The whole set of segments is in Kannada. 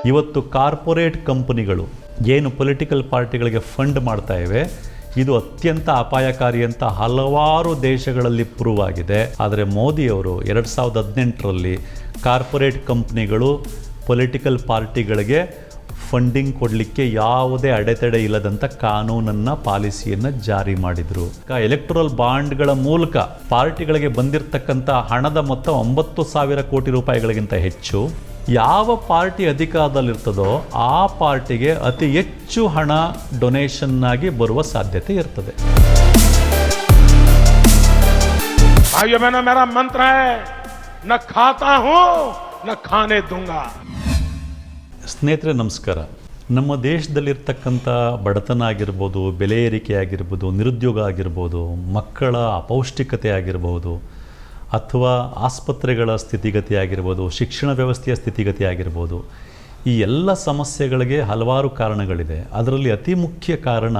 ಇವತ್ತು ಕಾರ್ಪೊರೇಟ್ ಕಂಪನಿಗಳು ಏನು ಪೊಲಿಟಿಕಲ್ ಪಾರ್ಟಿಗಳಿಗೆ ಫಂಡ್ ಮಾಡ್ತಾ ಇವೆ, ಇದು ಅತ್ಯಂತ ಅಪಾಯಕಾರಿ ಅಂತ ಹಲವಾರು ದೇಶಗಳಲ್ಲಿ ಪ್ರೂವ್ ಆಗಿದೆ. ಆದರೆ ಮೋದಿಯವರು 2018ರಲ್ಲಿ ಕಾರ್ಪೊರೇಟ್ ಕಂಪ್ನಿಗಳು ಪೊಲಿಟಿಕಲ್ ಪಾರ್ಟಿಗಳಿಗೆ ಫಂಡಿಂಗ್ ಕೊಡಲಿಕ್ಕೆ ಯಾವುದೇ ಅಡೆತಡೆ ಇಲ್ಲದಂಥ ಕಾನೂನನ್ನು, ಪಾಲಿಸಿಯನ್ನು ಜಾರಿ ಮಾಡಿದರು. ಎಲೆಕ್ಟ್ರಲ್ ಬಾಂಡ್ಗಳ ಮೂಲಕ ಪಾರ್ಟಿಗಳಿಗೆ ಬಂದಿರತಕ್ಕಂಥ ಹಣದ ಮೊತ್ತ 9,000 ಕೋಟಿ ರೂಪಾಯಿಗಳಿಗಿಂತ ಹೆಚ್ಚು. ಯಾವ ಪಾರ್ಟಿ ಅಧಿಕಾರದಲ್ಲಿರ್ತದೋ ಆ ಪಾರ್ಟಿಗೆ ಅತಿ ಹೆಚ್ಚು ಹಣ ಡೊನೇಷನ್ ಆಗಿ ಬರುವ ಸಾಧ್ಯತೆ ಇರ್ತದೆ. भाइयों बहनों, मेरा मंत्र है, न खाता हूं न खाने दूंगा. ಸ್ನೇಹಿತರೆ ನಮಸ್ಕಾರ. ನಮ್ಮ ದೇಶದಲ್ಲಿರ್ತಕ್ಕಂಥ ಬಡತನ ಆಗಿರ್ಬೋದು, ಬೆಲೆ ಏರಿಕೆ ಆಗಿರ್ಬೋದು, ನಿರುದ್ಯೋಗ ಆಗಿರ್ಬೋದು, ಮಕ್ಕಳ ಅಪೌಷ್ಟಿಕತೆ ಆಗಿರ್ಬೋದು, ಅಥವಾ ಆಸ್ಪತ್ರೆಗಳ ಸ್ಥಿತಿಗತಿ ಆಗಿರ್ಬೋದು, ಶಿಕ್ಷಣ ವ್ಯವಸ್ಥೆಯ ಸ್ಥಿತಿಗತಿ ಆಗಿರ್ಬೋದು, ಈ ಎಲ್ಲ ಸಮಸ್ಯೆಗಳಿಗೆ ಹಲವಾರು ಕಾರಣಗಳಿದೆ. ಅದರಲ್ಲಿ ಅತಿ ಮುಖ್ಯ ಕಾರಣ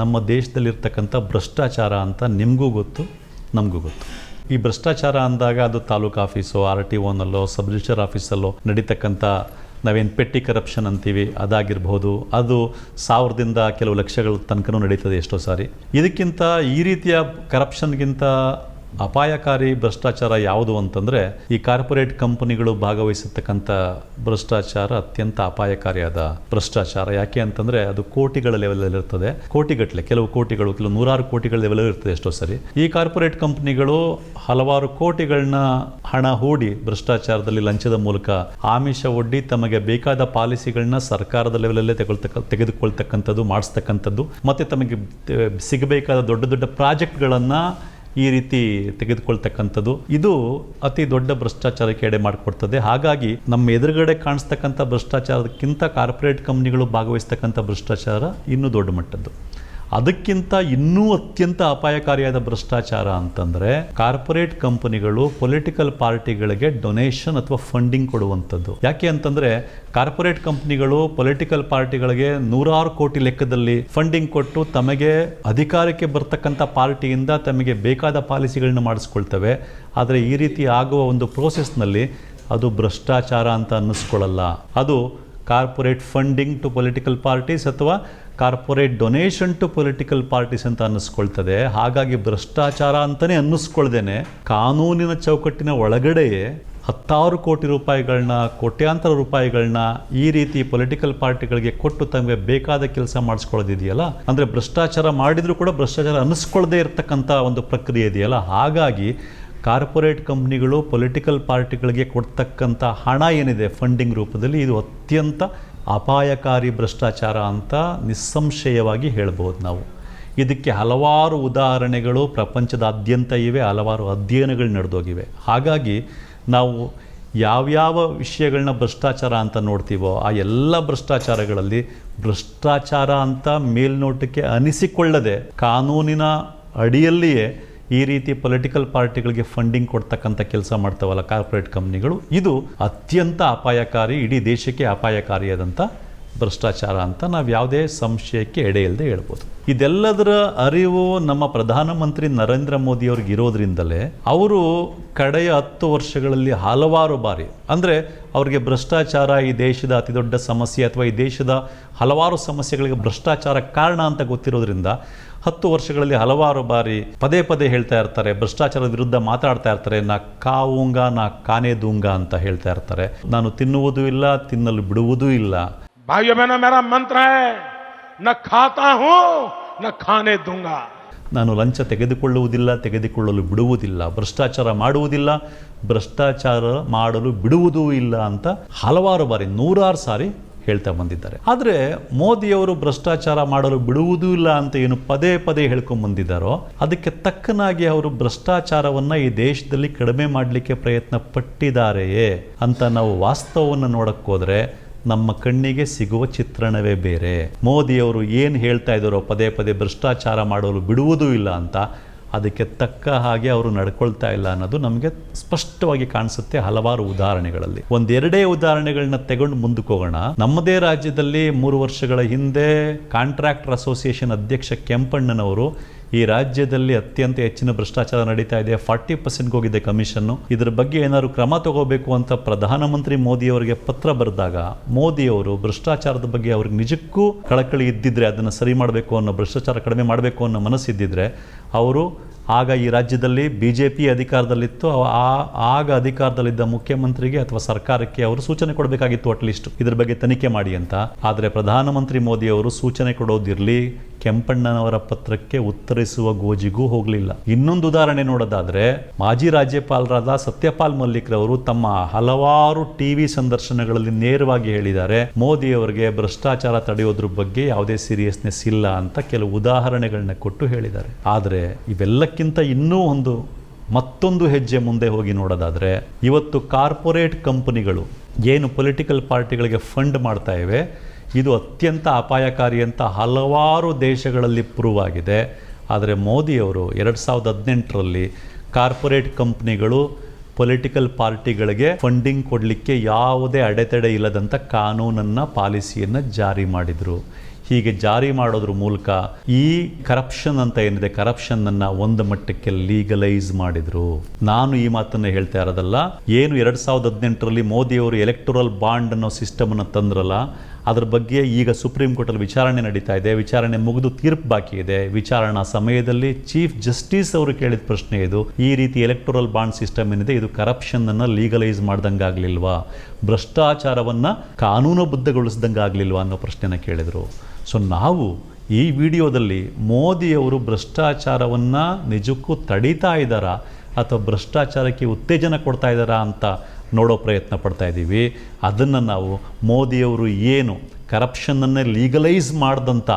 ನಮ್ಮ ದೇಶದಲ್ಲಿರ್ತಕ್ಕಂಥ ಭ್ರಷ್ಟಾಚಾರ ಅಂತ ನಿಮಗೂ ಗೊತ್ತು, ನಮಗೂ ಗೊತ್ತು. ಈ ಭ್ರಷ್ಟಾಚಾರ ಅಂದಾಗ ಅದು ತಾಲೂಕು ಆಫೀಸು, RTOನಲ್ಲೋ, ಸಬ್ ರಿಜಿಸ್ಟರ್ ಆಫೀಸಲ್ಲೋ ನಡೀತಕ್ಕಂಥ ನಾವೇನು ಪೆಟ್ಟಿ ಕರಪ್ಷನ್ ಅಂತೀವಿ ಅದಾಗಿರ್ಬೋದು, ಅದು 1000ದಿಂದ ಕೆಲವು ಲಕ್ಷಗಳ ತನಕನೂ ನಡೀತದೆ ಎಷ್ಟೋ ಸಾರಿ. ಇದಕ್ಕಿಂತ ಈ ರೀತಿಯ ಕರಪ್ಷನ್ಗಿಂತ ಅಪಾಯಕಾರಿ ಭ್ರಷ್ಟಾಚಾರ ಯಾವುದು ಅಂತಂದರೆ ಈ ಕಾರ್ಪೊರೇಟ್ ಕಂಪನಿಗಳು ಭಾಗವಹಿಸತಕ್ಕಂಥ ಭ್ರಷ್ಟಾಚಾರ ಅತ್ಯಂತ ಅಪಾಯಕಾರಿಯಾದ ಭ್ರಷ್ಟಾಚಾರ. ಯಾಕೆ ಅಂತಂದರೆ ಅದು ಕೋಟಿಗಳ ಲೆವೆಲಲ್ಲಿ ಇರ್ತದೆ, ಕೋಟಿಗಟ್ಟಲೆ, ಕೆಲವು ಕೋಟಿಗಳು, ಕೆಲವು ನೂರಾರು ಕೋಟಿಗಳ ಲೆವೆಲಲ್ಲಿ ಇರ್ತದೆ ಎಷ್ಟೋ ಸರಿ. ಈ ಕಾರ್ಪೊರೇಟ್ ಕಂಪನಿಗಳು ಹಲವಾರು ಕೋಟಿಗಳನ್ನ ಹಣ ಹೂಡಿ ಭ್ರಷ್ಟಾಚಾರದಲ್ಲಿ ಲಂಚದ ಮೂಲಕ ಆಮಿಷ ಒಡ್ಡಿ ತಮಗೆ ಬೇಕಾದ ಪಾಲಿಸಿಗಳನ್ನ ಸರ್ಕಾರದ ಲೆವೆಲಲ್ಲೇ ತೆಗೆದುಕೊಳ್ತಕ್ಕಂಥದ್ದು, ಮಾಡಿಸ್ತಕ್ಕಂಥದ್ದು, ಮತ್ತು ತಮಗೆ ಸಿಗಬೇಕಾದ ದೊಡ್ಡ ದೊಡ್ಡ ಪ್ರಾಜೆಕ್ಟ್ಗಳನ್ನು ಈ ರೀತಿ ತೆಗೆದುಕೊಳ್ತಕ್ಕಂಥದ್ದು, ಇದು ಅತಿ ದೊಡ್ಡ ಭ್ರಷ್ಟಾಚಾರಕ್ಕೆ ಎಡೆ ಮಾಡಿಕೊಡ್ತದೆ. ಹಾಗಾಗಿ ನಮ್ಮ ಎದುರುಗಡೆ ಕಾಣಿಸ್ತಕ್ಕಂಥ ಭ್ರಷ್ಟಾಚಾರಕ್ಕಿಂತ ಕಾರ್ಪೊರೇಟ್ ಕಂಪ್ನಿಗಳು ಭಾಗವಹಿಸ್ತಕ್ಕಂಥ ಭ್ರಷ್ಟಾಚಾರ ಇನ್ನೂ ದೊಡ್ಡ ಮಟ್ಟದ್ದು. ಅದಕ್ಕಿಂತ ಇನ್ನೂ ಅತ್ಯಂತ ಅಪಾಯಕಾರಿಯಾದ ಭ್ರಷ್ಟಾಚಾರ ಅಂತಂದರೆ ಕಾರ್ಪೊರೇಟ್ ಕಂಪನಿಗಳು ಪೊಲಿಟಿಕಲ್ ಪಾರ್ಟಿಗಳಿಗೆ ಡೊನೇಷನ್ ಅಥವಾ ಫಂಡಿಂಗ್ ಕೊಡುವಂಥದ್ದು. ಯಾಕೆ ಅಂತಂದರೆ ಕಾರ್ಪೊರೇಟ್ ಕಂಪನಿಗಳು ಪೊಲಿಟಿಕಲ್ ಪಾರ್ಟಿಗಳಿಗೆ ನೂರಾರು ಕೋಟಿ ಲೆಕ್ಕದಲ್ಲಿ ಫಂಡಿಂಗ್ ಕೊಟ್ಟು ತಮಗೆ ಅಧಿಕಾರಕ್ಕೆ ಬರ್ತಕ್ಕಂಥ ಪಾರ್ಟಿಯಿಂದ ತಮಗೆ ಬೇಕಾದ ಪಾಲಿಸಿಗಳನ್ನ ಮಾಡಿಸ್ಕೊಳ್ತವೆ. ಆದರೆ ಈ ರೀತಿ ಆಗುವ ಒಂದು ಪ್ರೋಸೆಸ್ನಲ್ಲಿ ಅದು ಭ್ರಷ್ಟಾಚಾರ ಅಂತ ಅನ್ನಿಸ್ಕೊಳ್ಳಲ್ಲ. ಅದು corporate funding to political parties ಅಥವಾ corporate donation to political parties ಅಂತ ಅನ್ನಿಸ್ಕೊಳ್ತದೆ. ಹಾಗಾಗಿ ಭ್ರಷ್ಟಾಚಾರ ಅಂತಲೇ ಅನ್ನಿಸ್ಕೊಳ್ದೇನೆ ಕಾನೂನಿನ ಚೌಕಟ್ಟಿನ ಒಳಗಡೆಯೇ 10,000 ಕೋಟಿ ರೂಪಾಯಿಗಳನ್ನ, ಕೋಟ್ಯಾಂತರ ರೂಪಾಯಿಗಳನ್ನ ಈ ರೀತಿ ಪೊಲಿಟಿಕಲ್ ಪಾರ್ಟಿಗಳಿಗೆ ಕೊಟ್ಟು ತಮಗೆ ಬೇಕಾದ ಕೆಲಸ ಮಾಡಿಸ್ಕೊಳ್ಳೋದಿದೆಯಲ್ಲ, ಅಂದರೆ ಭ್ರಷ್ಟಾಚಾರ ಮಾಡಿದರೂ ಕೂಡ ಭ್ರಷ್ಟಾಚಾರ ಅನ್ನಿಸ್ಕೊಳ್ಳದೇ ಇರತಕ್ಕಂಥ ಒಂದು ಪ್ರಕ್ರಿಯೆ ಇದೆಯಲ್ಲ. ಹಾಗಾಗಿ ಕಾರ್ಪೊರೇಟ್ ಕಂಪ್ನಿಗಳು ಪೊಲಿಟಿಕಲ್ ಪಾರ್ಟಿಗಳಿಗೆ ಕೊಡ್ತಕ್ಕಂಥ ಹಣ ಏನಿದೆ ಫಂಡಿಂಗ್ ರೂಪದಲ್ಲಿ, ಇದು ಅತ್ಯಂತ ಅಪಾಯಕಾರಿ ಭ್ರಷ್ಟಾಚಾರ ಅಂತ ನಿಸ್ಸಂಶಯವಾಗಿ ಹೇಳ್ಬೋದು ನಾವು. ಇದಕ್ಕೆ ಹಲವಾರು ಉದಾಹರಣೆಗಳು ಪ್ರಪಂಚದಾದ್ಯಂತ ಇವೆ, ಹಲವಾರು ಅಧ್ಯಯನಗಳು ನಡೆದೋಗಿವೆ. ಹಾಗಾಗಿ ನಾವು ಯಾವ್ಯಾವ ವಿಷಯಗಳನ್ನ ಭ್ರಷ್ಟಾಚಾರ ಅಂತ ನೋಡ್ತೀವೋ ಆ ಎಲ್ಲ ಭ್ರಷ್ಟಾಚಾರಗಳಲ್ಲಿ ಭ್ರಷ್ಟಾಚಾರ ಅಂತ ಮೇಲ್ನೋಟಕ್ಕೆ ಅನಿಸಿಕೊಳ್ಳದೆ ಕಾನೂನಿನ ಅಡಿಯಲ್ಲಿಯೇ ಈ ರೀತಿ ಪೊಲಿಟಿಕಲ್ ಪಾರ್ಟಿಗಳಿಗೆ ಫಂಡಿಂಗ್ ಕೊಡ್ತಕ್ಕಂಥ ಕೆಲಸ ಮಾಡ್ತಾವಲ್ಲ ಕಾರ್ಪೊರೇಟ್ ಕಂಪ್ನಿಗಳು, ಇದು ಅತ್ಯಂತ ಅಪಾಯಕಾರಿ, ಇಡೀ ದೇಶಕ್ಕೆ ಅಪಾಯಕಾರಿಯಾದಂಥ ಭ್ರಷ್ಟಾಚಾರ ಅಂತ ನಾವು ಯಾವುದೇ ಸಂಶಯಕ್ಕೆ ಎಡೆ ಇಲ್ಲದೆ ಹೇಳ್ಬೋದು. ಇದೆಲ್ಲದರ ಅರಿವು ನಮ್ಮ ಪ್ರಧಾನಮಂತ್ರಿ ನರೇಂದ್ರ ಮೋದಿಯವ್ರಿಗೆ ಇರೋದ್ರಿಂದಲೇ ಅವರು ಕಡೆಯ 10 ವರ್ಷಗಳಲ್ಲಿ ಹಲವಾರು ಬಾರಿ, ಅಂದರೆ ಅವರಿಗೆ ಭ್ರಷ್ಟಾಚಾರ ಈ ದೇಶದ ಅತಿ ದೊಡ್ಡ ಸಮಸ್ಯೆ ಅಥವಾ ಈ ದೇಶದ ಹಲವಾರು ಸಮಸ್ಯೆಗಳಿಗೆ ಭ್ರಷ್ಟಾಚಾರ ಕಾರಣ ಅಂತ ಗೊತ್ತಿರೋದ್ರಿಂದ 10 ವರ್ಷಗಳಲ್ಲಿ ಹಲವಾರು ಬಾರಿ ಪದೇ ಪದೇ ಹೇಳ್ತಾ ಇರ್ತಾರೆ, ಭ್ರಷ್ಟಾಚಾರದ ವಿರುದ್ಧ ಮಾತಾಡ್ತಾ ಇರ್ತಾರೆ. ನಾ ಕಾವುಂಗ ನಾ ಕಾನೆ ದೂಂಗ ಅಂತ ಹೇಳ್ತಾ ಇರ್ತಾರೆ. ನಾನು ತಿನ್ನುವುದೂ ಇಲ್ಲ, ತಿನ್ನಲು ಬಿಡುವುದೂ ಇಲ್ಲ. भाइयों बहनों, मेरा मंत्र है, न खाता हूं न खाने दूंगा. ನಾನು ಲಂಚ ತೆಗೆದುಕೊಳ್ಳುವುದಿಲ್ಲ, ತೆಗೆದುಕೊಳ್ಳಲು ಬಿಡುವುದಿಲ್ಲ, ಭ್ರಷ್ಟಾಚಾರ ಮಾಡುವುದಿಲ್ಲ, ಭ್ರಷ್ಟಾಚಾರ ಮಾಡಲು ಬಿಡುವುದೂ ಇಲ್ಲ ಅಂತ ಹಲವಾರು ಬಾರಿ, ನೂರಾರು ಸಾರಿ ಹೇಳ್ತಾ ಬಂದಿದ್ದಾರೆ. ಆದರೆ ಮೋದಿಯವರು ಭ್ರಷ್ಟಾಚಾರ ಮಾಡಲು ಬಿಡುವುದೂ ಇಲ್ಲ ಅಂತ ಏನು ಪದೇ ಪದೇ ಹೇಳ್ಕೊಂಡ್ಬಂದಿದ್ದಾರೋ ಅದಕ್ಕೆ ತಕ್ಕನಾಗಿ ಅವರು ಭ್ರಷ್ಟಾಚಾರವನ್ನು ಈ ದೇಶದಲ್ಲಿ ಕಡಿಮೆ ಮಾಡಲಿಕ್ಕೆ ಪ್ರಯತ್ನ ಪಟ್ಟಿದ್ದಾರೆಯೇ ಅಂತ ನಾವು ವಾಸ್ತವವನ್ನು ನೋಡೋಕ್ಕೋದ್ರೆ ನಮ್ಮ ಕಣ್ಣಿಗೆ ಸಿಗುವ ಚಿತ್ರಣವೇ ಬೇರೆ. ಮೋದಿಯವರು ಏನು ಹೇಳ್ತಾ ಇದ್ದಾರೋ ಪದೇ ಪದೇ ಭ್ರಷ್ಟಾಚಾರ ಮಾಡಲು ಬಿಡುವುದೂ ಇಲ್ಲ ಅಂತ, ಅದಕ್ಕೆ ತಕ್ಕ ಹಾಗೆ ಅವರು ನಡ್ಕೊಳ್ತಾ ಇಲ್ಲ ಅನ್ನೋದು ನಮಗೆ ಸ್ಪಷ್ಟವಾಗಿ ಕಾಣಿಸುತ್ತೆ ಹಲವಾರು ಉದಾಹರಣೆಗಳಲ್ಲಿ. ಒಂದೆರಡೇ ಉದಾಹರಣೆಗಳನ್ನ ತಗೊಂಡು ಮುಂದಕ್ಕೆ ಹೋಗೋಣ. ನಮ್ಮದೇ ರಾಜ್ಯದಲ್ಲಿ 3 ವರ್ಷಗಳ ಹಿಂದೆ ಕಾಂಟ್ರಾಕ್ಟರ್ ಅಸೋಸಿಯೇಷನ್ ಅಧ್ಯಕ್ಷ ಕೆಂಪಣ್ಣನವರು ಈ ರಾಜ್ಯದಲ್ಲಿ ಅತ್ಯಂತ ಹೆಚ್ಚಿನ ಭ್ರಷ್ಟಾಚಾರ ನಡೀತಾ ಇದೆ, 40% ಹೋಗಿದೆ ಕಮಿಷನ್ನು. ಇದರ ಬಗ್ಗೆ ಏನಾದ್ರು ಕ್ರಮ ತಗೋಬೇಕು ಅಂತ ಪ್ರಧಾನಮಂತ್ರಿ ಮೋದಿಯವರಿಗೆ ಪತ್ರ ಬರೆದಾಗ ಮೋದಿಯವರು ಭ್ರಷ್ಟಾಚಾರದ ಬಗ್ಗೆ ಅವ್ರಿಗೆ ನಿಜಕ್ಕೂ ಕಳಕಳಿ ಇದ್ದಿದ್ರೆ, ಅದನ್ನು ಸರಿ ಮಾಡಬೇಕು ಅನ್ನೋ, ಭ್ರಷ್ಟಾಚಾರ ಕಡಿಮೆ ಮಾಡಬೇಕು ಅನ್ನೋ ಮನಸ್ಸಿದ್ದಿದ್ರೆ ಅವರು ಆಗ ಈ ರಾಜ್ಯದಲ್ಲಿ BJP ಅಧಿಕಾರದಲ್ಲಿತ್ತು, ಆಗ ಅಧಿಕಾರದಲ್ಲಿದ್ದ ಮುಖ್ಯಮಂತ್ರಿಗೆ ಅಥವಾ ಸರ್ಕಾರಕ್ಕೆ ಅವರು ಸೂಚನೆ ಕೊಡಬೇಕಾಗಿತ್ತು, ಅಟ್ಲೀಸ್ಟ್ ಇದ್ರ ಬಗ್ಗೆ ತನಿಖೆ ಮಾಡಿ ಅಂತ. ಆದರೆ ಪ್ರಧಾನಮಂತ್ರಿ ಮೋದಿಯವರು ಸೂಚನೆ ಕೊಡೋದಿರಲಿ, ಕೆಂಪಣ್ಣನವರ ಪತ್ರಕ್ಕೆ ಉತ್ತರಿಸುವ ಗೋಜಿಗೂ ಹೋಗಲಿಲ್ಲ. ಇನ್ನೊಂದು ಉದಾಹರಣೆ ನೋಡೋದಾದ್ರೆ, ಮಾಜಿ ರಾಜ್ಯಪಾಲರಾದ ಸತ್ಯಪಾಲ್ ಮಲ್ಲಿಕ್ರವರು ತಮ್ಮ ಹಲವಾರು TV ಸಂದರ್ಶನಗಳಲ್ಲಿ ನೇರವಾಗಿ ಹೇಳಿದ್ದಾರೆ, ಮೋದಿಯವರಿಗೆ ಭ್ರಷ್ಟಾಚಾರ ತಡೆಯೋದ್ರ ಬಗ್ಗೆ ಯಾವುದೇ ಸೀರಿಯಸ್ನೆಸ್ ಇಲ್ಲ ಅಂತ ಕೆಲವು ಉದಾಹರಣೆಗಳನ್ನ ಕೊಟ್ಟು ಹೇಳಿದ್ದಾರೆ. ಆದರೆ ಇವೆಲ್ಲಕ್ಕಿಂತ ಇನ್ನೂ ಮತ್ತೊಂದು ಹೆಜ್ಜೆ ಮುಂದೆ ಹೋಗಿ ನೋಡೋದಾದ್ರೆ, ಇವತ್ತು ಕಾರ್ಪೊರೇಟ್ ಕಂಪನಿಗಳು ಏನು ಪೊಲಿಟಿಕಲ್ ಪಾರ್ಟಿಗಳಿಗೆ ಫಂಡ್ ಮಾಡ್ತಾ ಇವೆ, ಇದು ಅತ್ಯಂತ ಅಪಾಯಕಾರಿ ಅಂತ ಹಲವಾರು ದೇಶಗಳಲ್ಲಿ ಪ್ರೂವ್ ಆಗಿದೆ. ಆದರೆ ಮೋದಿಯವರು 2018ರಲ್ಲಿ ಕಾರ್ಪೊರೇಟ್ ಕಂಪ್ನಿಗಳು ಪೊಲಿಟಿಕಲ್ ಪಾರ್ಟಿಗಳಿಗೆ ಫಂಡಿಂಗ್ ಕೊಡಲಿಕ್ಕೆ ಯಾವುದೇ ಅಡೆತಡೆ ಇಲ್ಲದಂಥ ಕಾನೂನನ್ನು, ಪಾಲಿಸಿಯನ್ನು ಜಾರಿ ಮಾಡಿದರು. ಹೀಗೆ ಜಾರಿ ಮಾಡೋದ್ರ ಮೂಲಕ ಈ ಕರಪ್ಷನ್ ಅಂತ ಏನಿದೆ, ಕರಪ್ಷನ್ನನ್ನು ಒಂದು ಮಟ್ಟಕ್ಕೆ ಲೀಗಲೈಸ್ ಮಾಡಿದರು. ನಾನು ಈ ಮಾತನ್ನು ಹೇಳ್ತಾ ಇರೋದಲ್ಲ, ಏನು 2018ರಲ್ಲಿ ಮೋದಿಯವರು ಎಲೆಕ್ಟೋರಲ್ ಬಾಂಡ್ ಅನ್ನೋ ಸಿಸ್ಟಮನ್ನು ತಂದ್ರಲ್ಲ, ಅದ್ರ ಬಗ್ಗೆ ಈಗ ಸುಪ್ರೀಂ ಕೋರ್ಟಲ್ಲಿ ವಿಚಾರಣೆ ನಡೀತಾ ಇದೆ. ವಿಚಾರಣೆ ಮುಗಿದು ತೀರ್ಪು ಬಾಕಿ ಇದೆ. ವಿಚಾರಣಾ ಸಮಯದಲ್ಲಿ ಚೀಫ್ ಜಸ್ಟಿಸ್ ಅವರು ಕೇಳಿದ ಪ್ರಶ್ನೆ ಇದು, ಈ ರೀತಿ ಎಲೆಕ್ಟೋರಲ್ ಬಾಂಡ್ ಸಿಸ್ಟಮ್ ಏನಿದೆ ಇದು ಕರಪ್ಷನ್ನನ್ನು ಲೀಗಲೈಸ್ ಮಾಡ್ದಂಗಾಗಲಿಲ್ವಾ, ಭ್ರಷ್ಟಾಚಾರವನ್ನು ಕಾನೂನುಬದ್ಧಗೊಳಿಸ್ದಂಗಾಗಲಿಲ್ವಾ ಅನ್ನೋ ಪ್ರಶ್ನೆನ ಕೇಳಿದರು. ಸೊ ನಾವು ಈ ವಿಡಿಯೋದಲ್ಲಿ ಮೋದಿಯವರು ಭ್ರಷ್ಟಾಚಾರವನ್ನು ನಿಜಕ್ಕೂ ತಡೀತಾ ಇದ್ದಾರಾ ಅಥವಾ ಭ್ರಷ್ಟಾಚಾರಕ್ಕೆ ಉತ್ತೇಜನ ಕೊಡ್ತಾ ಇದ್ದಾರಾ ಅಂತ ನೋಡೋ ಪ್ರಯತ್ನ ಪಡ್ತಾ ಇದ್ದೀವಿ. ಅದನ್ನು ನಾವು ಮೋದಿಯವರು ಏನು ಕರಪ್ಷನ್ನನ್ನೇ ಲೀಗಲೈಸ್ ಮಾಡಿದಂಥ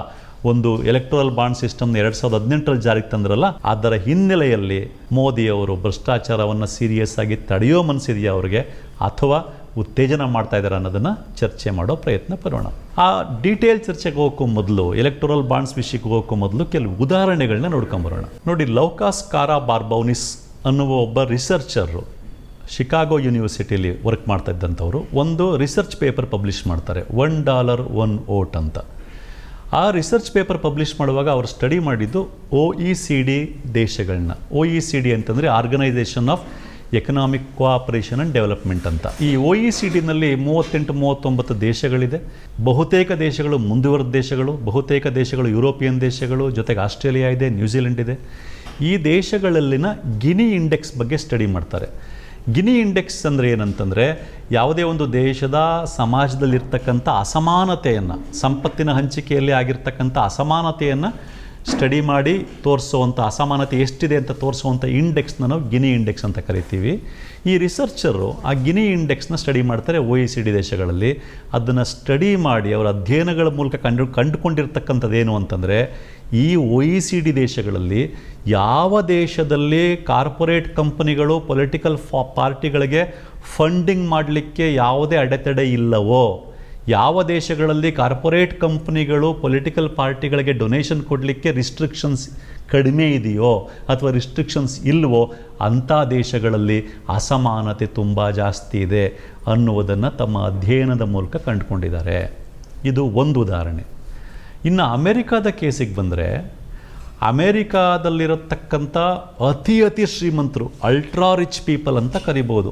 ಒಂದು ಎಲೆಕ್ಟ್ರಲ್ ಬಾಂಡ್ ಸಿಸ್ಟಮ್ನ 2018ರಲ್ಲಿ ಜಾರಿಗೆ ತಂದ್ರಲ್ಲ, ಅದರ ಹಿನ್ನೆಲೆಯಲ್ಲಿ ಮೋದಿಯವರು ಭ್ರಷ್ಟಾಚಾರವನ್ನು ಸೀರಿಯಸ್ ಆಗಿ ತಡೆಯೋ ಮನಸ್ಸಿದೆಯಾ ಅವರಿಗೆ ಅಥವಾ ಉತ್ತೇಜನ ಮಾಡ್ತಾ ಇದ್ದಾರೆ ಅನ್ನೋದನ್ನು ಚರ್ಚೆ ಮಾಡೋ ಪ್ರಯತ್ನ ಪಡೋಣ. ಆ ಡೀಟೇಲ್ ಚರ್ಚೆಗೆ ಹೋಗೋಕ್ಕೂ ಮೊದಲು, ಎಲೆಕ್ಟೋರಲ್ ಬಾಂಡ್ಸ್ ವಿಷಯಕ್ಕೆ ಹೋಗೋಕ್ಕೂ ಮೊದಲು ಕೆಲವು ಉದಾಹರಣೆಗಳನ್ನ ನೋಡ್ಕೊಂಬರೋಣ. ನೋಡಿ, ಲೌಕಾಸ್ ಕಾರಾ ಬಾರ್ಬೌನಿಸ್ ಅನ್ನುವ ಒಬ್ಬ ರಿಸರ್ಚರು ಶಿಕಾಗೋ ಯೂನಿವರ್ಸಿಟಿಯಲ್ಲಿ ವರ್ಕ್ ಮಾಡ್ತಾ ಇದ್ದಂಥವ್ರು ಒಂದು ರಿಸರ್ಚ್ ಪೇಪರ್ ಪಬ್ಲಿಷ್ ಮಾಡ್ತಾರೆ, $1 1 vote ಅಂತ. ಆ ರಿಸರ್ಚ್ ಪೇಪರ್ ಪಬ್ಲಿಷ್ ಮಾಡುವಾಗ ಅವರು ಸ್ಟಡಿ ಮಾಡಿದ್ದು OECD ದೇಶಗಳನ್ನ. OECD ಅಂತಂದರೆ organisation of economic cooperation and development ಅಂತ. ಈ OECD-ನಲ್ಲಿ 38-39 ದೇಶಗಳಿದೆ. ಬಹುತೇಕ ದೇಶಗಳು ಮುಂದುವರೆದ ದೇಶಗಳು, ಬಹುತೇಕ ದೇಶಗಳು ಯುರೋಪಿಯನ್ ದೇಶಗಳು, ಜೊತೆಗೆ ಆಸ್ಟ್ರೇಲಿಯಾ ಇದೆ, ನ್ಯೂಜಿಲೆಂಡ್ ಇದೆ. ಈ ದೇಶಗಳಲ್ಲಿನ ಗಿನಿ ಇಂಡೆಕ್ಸ್ ಬಗ್ಗೆ ಸ್ಟಡಿ ಮಾಡ್ತಾರೆ. ಗಿನಿ ಇಂಡೆಕ್ಸ್ ಅಂದರೆ ಏನಂತಂದರೆ, ಯಾವುದೇ ಒಂದು ದೇಶದ ಸಮಾಜದಲ್ಲಿರ್ತಕ್ಕಂಥ ಅಸಮಾನತೆಯನ್ನು, ಸಂಪತ್ತಿನ ಹಂಚಿಕೆಯಲ್ಲಿ ಆಗಿರ್ತಕ್ಕಂಥ ಅಸಮಾನತೆಯನ್ನು ಸ್ಟಡಿ ಮಾಡಿ ತೋರಿಸುವಂಥ, ಅಸಮಾನತೆ ಎಷ್ಟಿದೆ ಅಂತ ತೋರಿಸುವಂಥ ಇಂಡೆಕ್ಸ್ನ ನಾವು ಗಿನಿ ಇಂಡೆಕ್ಸ್ ಅಂತ ಕರಿತೀವಿ. ಈ ರಿಸರ್ಚರು ಆ ಗಿನಿ ಇಂಡೆಕ್ಸ್ನ ಸ್ಟಡಿ ಮಾಡ್ತಾರೆ OECD ದೇಶಗಳಲ್ಲಿ. ಅದನ್ನು ಸ್ಟಡಿ ಮಾಡಿ ಅವರ ಅಧ್ಯಯನಗಳ ಮೂಲಕ ಕಂಡುಕೊಂಡಿರ್ತಕ್ಕಂಥದ್ದೇನು ಅಂತಂದರೆ, ಈ OECD ದೇಶಗಳಲ್ಲಿ ಯಾವ ದೇಶದಲ್ಲಿ ಕಾರ್ಪೊರೇಟ್ ಕಂಪನಿಗಳು ಪೊಲಿಟಿಕಲ್ ಪಾರ್ಟಿಗಳಿಗೆ ಫಂಡಿಂಗ್ ಮಾಡಲಿಕ್ಕೆ ಯಾವುದೇ ಅಡೆತಡೆ ಇಲ್ಲವೋ, ಯಾವ ದೇಶಗಳಲ್ಲಿ ಕಾರ್ಪೊರೇಟ್ ಕಂಪನಿಗಳು ಪೊಲಿಟಿಕಲ್ ಪಾರ್ಟಿಗಳಿಗೆ ಡೊನೇಷನ್ ಕೊಡಲಿಕ್ಕೆ ರಿಸ್ಟ್ರಿಕ್ಷನ್ಸ್ ಕಡಿಮೆ ಇದೆಯೋ ಅಥವಾ ರಿಸ್ಟ್ರಿಕ್ಷನ್ಸ್ ಇಲ್ವೋ, ಅಂಥ ದೇಶಗಳಲ್ಲಿ ಅಸಮಾನತೆ ತುಂಬ ಜಾಸ್ತಿ ಇದೆ ಅನ್ನುವುದನ್ನು ತಮ್ಮ ಅಧ್ಯಯನದ ಮೂಲಕ ಕಂಡುಕೊಂಡಿದ್ದಾರೆ. ಇದು ಒಂದು ಉದಾಹರಣೆ. ಇನ್ನು ಅಮೆರಿಕಾದ ಕೇಸಿಗೆ ಬಂದರೆ, ಅಮೆರಿಕಾದಲ್ಲಿರತಕ್ಕಂಥ ಅತಿ ಶ್ರೀಮಂತರು, ಅಲ್ಟ್ರಾ ರಿಚ್ ಪೀಪಲ್ ಅಂತ ಕರಿಬೋದು,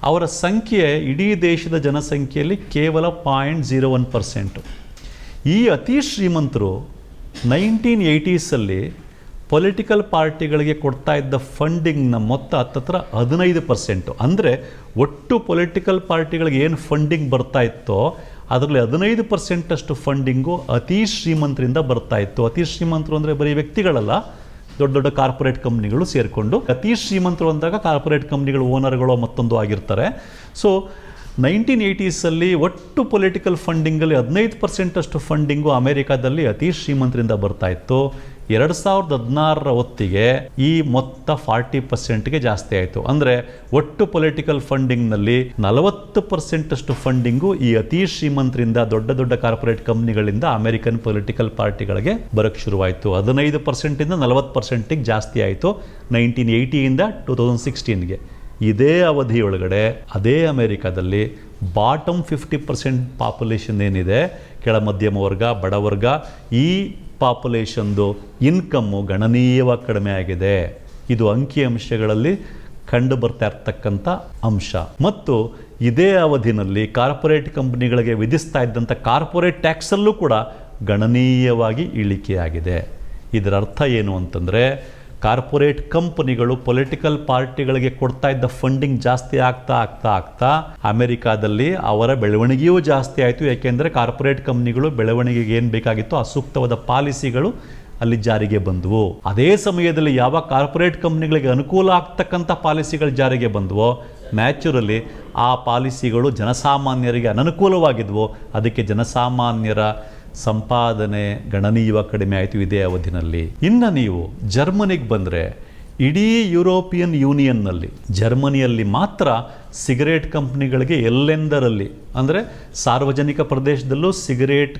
ಅವರ ಸಂಖ್ಯೆ ಇಡೀ ದೇಶದ ಜನಸಂಖ್ಯೆಯಲ್ಲಿ ಕೇವಲ 0.01%. ಈ ಅತಿ ಶ್ರೀಮಂತರು 1980ಸಲ್ಲಿ ಪೊಲಿಟಿಕಲ್ ಪಾರ್ಟಿಗಳಿಗೆ ಕೊಡ್ತಾ ಇದ್ದ ಫಂಡಿಂಗ್ನ ಮೊತ್ತ ಹತ್ತತ್ರ 15%. ಅಂದರೆ ಒಟ್ಟು ಪೊಲಿಟಿಕಲ್ ಪಾರ್ಟಿಗಳಿಗೆ ಏನು ಫಂಡಿಂಗ್ ಬರ್ತಾ ಇತ್ತೋ ಅದರಲ್ಲಿ 15% ಅಷ್ಟು ಫಂಡಿಂಗು ಅತಿ ಶ್ರೀಮಂತರಿಂದ ಬರ್ತಾ ಇತ್ತು. ಅತಿ ಶ್ರೀಮಂತರು ಅಂದರೆ ಬರೀ ವ್ಯಕ್ತಿಗಳಲ್ಲ, ದೊಡ್ಡ ದೊಡ್ಡ ಕಾರ್ಪೊರೇಟ್ ಕಂಪ್ನಿಗಳು ಸೇರಿಕೊಂಡು. ಅತಿ ಶ್ರೀಮಂತರು ಅಂದಾಗ ಕಾರ್ಪೊರೇಟ್ ಕಂಪ್ನಿಗಳು ಓನರ್ಗಳು ಮತ್ತೊಂದು ಆಗಿರ್ತಾರೆ. ಸೊ 1980ಸಲ್ಲಿ ಒಟ್ಟು ಪೊಲಿಟಿಕಲ್ ಫಂಡಿಂಗಲ್ಲಿ 15% ಅಷ್ಟು ಫಂಡಿಂಗು ಅಮೆರಿಕಾದಲ್ಲಿ ಅತಿ ಶ್ರೀಮಂತರಿಂದ ಬರ್ತಾ ಇತ್ತು. 2016ರ ಹೊತ್ತಿಗೆ ಈ ಮೊತ್ತ 40%ಗೆ ಜಾಸ್ತಿ ಆಯಿತು. ಅಂದರೆ ಒಟ್ಟು ಪೊಲಿಟಿಕಲ್ ಫಂಡಿಂಗ್ನಲ್ಲಿ 40% ಅಷ್ಟು ಫಂಡಿಂಗು ಈ ಅತಿ ಶ್ರೀಮಂತರಿಂದ, ದೊಡ್ಡ ದೊಡ್ಡ ಕಾರ್ಪೊರೇಟ್ ಕಂಪ್ನಿಗಳಿಂದ ಅಮೆರಿಕನ್ ಪೊಲಿಟಿಕಲ್ ಪಾರ್ಟಿಗಳಿಗೆ ಬರೋಕ್ಕೆ ಶುರುವಾಯಿತು. 15%ಇಂದ 40%ಗೆ ಜಾಸ್ತಿ ಆಯಿತು 1980ಇಂದ 2016ಗೆ. ಇದೇ ಅವಧಿಯೊಳಗಡೆ ಅದೇ ಅಮೆರಿಕಾದಲ್ಲಿ ಬಾಟಮ್ 50% ಪಾಪ್ಯುಲೇಷನ್ ಏನಿದೆ, ಕೆಳ ಮಧ್ಯಮ ವರ್ಗ, ಬಡವರ್ಗ, ಈ ಪಾಪ್ಯುಲೇಷನ್ದು ಇನ್ಕಮ್ಮು ಗಣನೀಯವಾಗಿ ಕಡಿಮೆ ಆಗಿದೆ. ಇದು ಅಂಕಿಅಂಶಗಳಲ್ಲಿ ಕಂಡು ಬರ್ತಾ ಇರ್ತಕ್ಕಂಥ ಅಂಶ. ಮತ್ತು ಇದೇ ಅವಧಿನಲ್ಲಿ ಕಾರ್ಪೊರೇಟ್ ಕಂಪನಿಗಳಿಗೆ ವಿಧಿಸ್ತಾ ಇದ್ದಂಥ ಕಾರ್ಪೊರೇಟ್ ಟ್ಯಾಕ್ಸಲ್ಲೂ ಕೂಡ ಗಣನೀಯವಾಗಿ ಇಳಿಕೆಯಾಗಿದೆ. ಇದರ ಅರ್ಥ ಏನು ಅಂತಂದರೆ, ಕಾರ್ಪೊರೇಟ್ ಕಂಪನಿಗಳು ಪೊಲಿಟಿಕಲ್ ಪಾರ್ಟಿಗಳಿಗೆ ಕೊಡ್ತಾ ಇದ್ದ ಫಂಡಿಂಗ್ ಜಾಸ್ತಿ ಆಗ್ತಾ ಅಮೆರಿಕಾದಲ್ಲಿ ಅವರ ಬೆಳವಣಿಗೆಯೂ ಜಾಸ್ತಿ ಆಯಿತು. ಯಾಕೆಂದರೆ ಕಾರ್ಪೊರೇಟ್ ಕಂಪನಿಗಳು ಬೆಳವಣಿಗೆಗೆ ಏನು ಬೇಕಾಗಿತ್ತು ಆ ಸೂಕ್ತವಾದ ಪಾಲಿಸಿಗಳು ಅಲ್ಲಿ ಜಾರಿಗೆ ಬಂದವು. ಅದೇ ಸಮಯದಲ್ಲಿ ಯಾವ ಕಾರ್ಪೊರೇಟ್ ಕಂಪ್ನಿಗಳಿಗೆ ಅನುಕೂಲ ಆಗ್ತಕ್ಕಂಥ ಪಾಲಿಸಿಗಳು ಜಾರಿಗೆ ಬಂದವೋ ನ್ಯಾಚುರಲಿ ಆ ಪಾಲಿಸಿಗಳು ಜನಸಾಮಾನ್ಯರಿಗೆ ಅನನುಕೂಲವಾಗಿದ್ವು. ಅದಕ್ಕೆ ಜನಸಾಮಾನ್ಯರ ಸಂಪಾದನೆ ಗಣನೀಯವಾಗಿ ಕಡಿಮೆ ಆಯಿತು ಇದೇ ಅವಧಿನಲ್ಲಿ. ಇನ್ನು ನೀವು ಜರ್ಮನಿಗೆ ಬಂದರೆ, ಇಡೀ ಯುರೋಪಿಯನ್ ಯೂನಿಯನ್ನಲ್ಲಿ ಜರ್ಮನಿಯಲ್ಲಿ ಮಾತ್ರ ಸಿಗರೇಟ್ ಕಂಪ್ನಿಗಳಿಗೆ ಎಲ್ಲೆಂದರಲ್ಲಿ ಅಂದರೆ ಸಾರ್ವಜನಿಕ ಪ್ರದೇಶದಲ್ಲೂ ಸಿಗರೇಟ್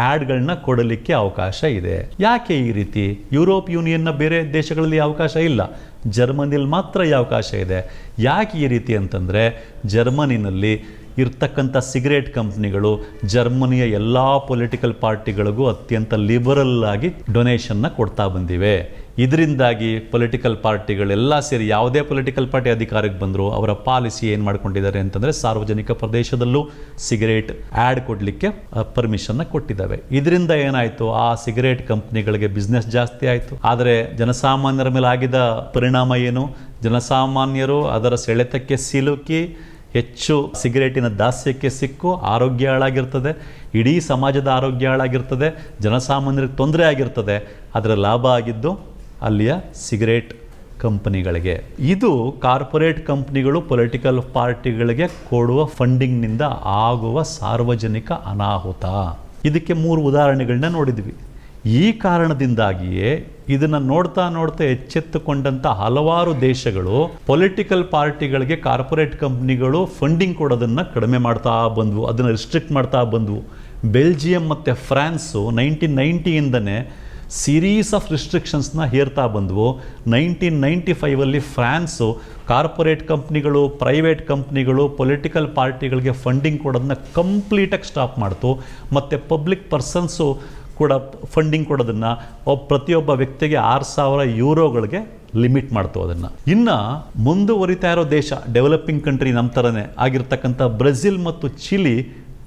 ಆ್ಯಡ್ಗಳನ್ನ ಕೊಡಲಿಕ್ಕೆ ಅವಕಾಶ ಇದೆ. ಯಾಕೆ ಈ ರೀತಿ? ಯುರೋಪ್ ಯೂನಿಯನ್ನ ಬೇರೆ ದೇಶಗಳಲ್ಲಿ ಅವಕಾಶ ಇಲ್ಲ, ಜರ್ಮನಿಯಲ್ಲಿ ಮಾತ್ರ ಈ ಅವಕಾಶ ಇದೆ. ಯಾಕೆ ಈ ರೀತಿ ಅಂತಂದರೆ, ಜರ್ಮನಿನಲ್ಲಿ ಇರ್ತಕ್ಕಂಥ ಸಿಗರೇಟ್ ಕಂಪ್ನಿಗಳು ಜರ್ಮನಿಯ ಎಲ್ಲ ಪೊಲಿಟಿಕಲ್ ಪಾರ್ಟಿಗಳಿಗೂ ಅತ್ಯಂತ ಲಿಬರಲ್ ಆಗಿ ಡೊನೇಷನ್ನ ಕೊಡ್ತಾ ಬಂದಿವೆ. ಇದರಿಂದಾಗಿ ಪೊಲಿಟಿಕಲ್ ಪಾರ್ಟಿಗಳೆಲ್ಲ ಸೇರಿ ಯಾವುದೇ ಪೊಲಿಟಿಕಲ್ ಪಾರ್ಟಿ ಅಧಿಕಾರಕ್ಕೆ ಬಂದರೂ ಅವರ ಪಾಲಿಸಿ ಏನು ಮಾಡ್ಕೊಂಡಿದ್ದಾರೆ ಅಂತಂದರೆ, ಸಾರ್ವಜನಿಕ ಪ್ರದೇಶದಲ್ಲೂ ಸಿಗರೇಟ್ ಆ್ಯಡ್ ಕೊಡಲಿಕ್ಕೆ ಪರ್ಮಿಷನ್ನ ಕೊಟ್ಟಿದ್ದಾವೆ. ಇದರಿಂದ ಏನಾಯಿತು, ಆ ಸಿಗರೇಟ್ ಕಂಪ್ನಿಗಳಿಗೆ ಬಿಸ್ನೆಸ್ ಜಾಸ್ತಿ ಆಯಿತು. ಆದರೆ ಜನಸಾಮಾನ್ಯರ ಮೇಲೆ ಆಗಿದ ಪರಿಣಾಮ ಏನು? ಜನಸಾಮಾನ್ಯರು ಅದರ ಸೆಳೆತಕ್ಕೆ ಸಿಲುಕಿ ಹೆಚ್ಚು ಸಿಗರೇಟಿನ ದಾಸ್ಯಕ್ಕೆ ಸಿಕ್ಕು ಆರೋಗ್ಯ ಹಾಳಾಗಿರ್ತದೆ, ಇಡೀ ಸಮಾಜದ ಆರೋಗ್ಯ ಹಾಳಾಗಿರ್ತದೆ, ಜನಸಾಮಾನ್ಯರಿಗೆ ತೊಂದರೆ ಆಗಿರ್ತದೆ. ಅದರ ಲಾಭ ಆಗಿದ್ದು ಅಲ್ಲಿಯ ಸಿಗರೇಟ್ ಕಂಪನಿಗಳಿಗೆ. ಇದು ಕಾರ್ಪೊರೇಟ್ ಕಂಪ್ನಿಗಳು ಪೊಲಿಟಿಕಲ್ ಪಾರ್ಟಿಗಳಿಗೆ ಕೊಡುವ ಫಂಡಿಂಗ್ನಿಂದ ಆಗುವ ಸಾರ್ವಜನಿಕ ಅನಾಹುತ. ಇದಕ್ಕೆ 3 ಉದಾಹರಣೆಗಳನ್ನ ನೋಡಿದ್ವಿ. ಈ ಕಾರಣದಿಂದಾಗಿಯೇ ಇದನ್ನು ನೋಡ್ತಾ ಎಚ್ಚೆತ್ತುಕೊಂಡಂಥ ಹಲವಾರು ದೇಶಗಳು ಪೊಲಿಟಿಕಲ್ ಪಾರ್ಟಿಗಳಿಗೆ ಕಾರ್ಪೊರೇಟ್ ಕಂಪ್ನಿಗಳು ಫಂಡಿಂಗ್ ಕೊಡೋದನ್ನು ಕಡಿಮೆ ಮಾಡ್ತಾ ಬಂದವು, ಅದನ್ನು ರಿಸ್ಟ್ರಿಕ್ಟ್ ಮಾಡ್ತಾ ಬಂದವು. ಬೆಲ್ಜಿಯಂ ಮತ್ತು ಫ್ರಾನ್ಸು 1990ಇಂದನೇ ಸೀರೀಸ್ ಆಫ್ ರಿಸ್ಟ್ರಿಕ್ಷನ್ಸ್ನ ಹೇರ್ತಾ ಬಂದವು. 1995ಅಲ್ಲಿ ಫ್ರಾನ್ಸು ಕಾರ್ಪೊರೇಟ್ ಕಂಪ್ನಿಗಳು, ಪ್ರೈವೇಟ್ ಕಂಪ್ನಿಗಳು ಪೊಲಿಟಿಕಲ್ ಪಾರ್ಟಿಗಳಿಗೆ ಫಂಡಿಂಗ್ ಕೊಡೋದನ್ನ ಕಂಪ್ಲೀಟಾಗಿ ಸ್ಟಾಪ್ ಮಾಡ್ತು. ಮತ್ತು ಪಬ್ಲಿಕ್ ಪರ್ಸನ್ಸು ಕೂಡ ಫಂಡಿಂಗ್ ಕೊಡೋದನ್ನು ಪ್ರತಿಯೊಬ್ಬ ವ್ಯಕ್ತಿಗೆ 6,000 ಯೂರೋಗಳಿಗೆ ಲಿಮಿಟ್ ಮಾಡ್ತು ಅದನ್ನು. ಇನ್ನು ಮುಂದುವರಿತಾ ಇರೋ ದೇಶ, ಡೆವಲಪಿಂಗ್ ಕಂಟ್ರಿ ನಮ್ಮ ಥರನೇ ಆಗಿರ್ತಕ್ಕಂಥ ಬ್ರೆಜಿಲ್ ಮತ್ತು ಚಿಲಿ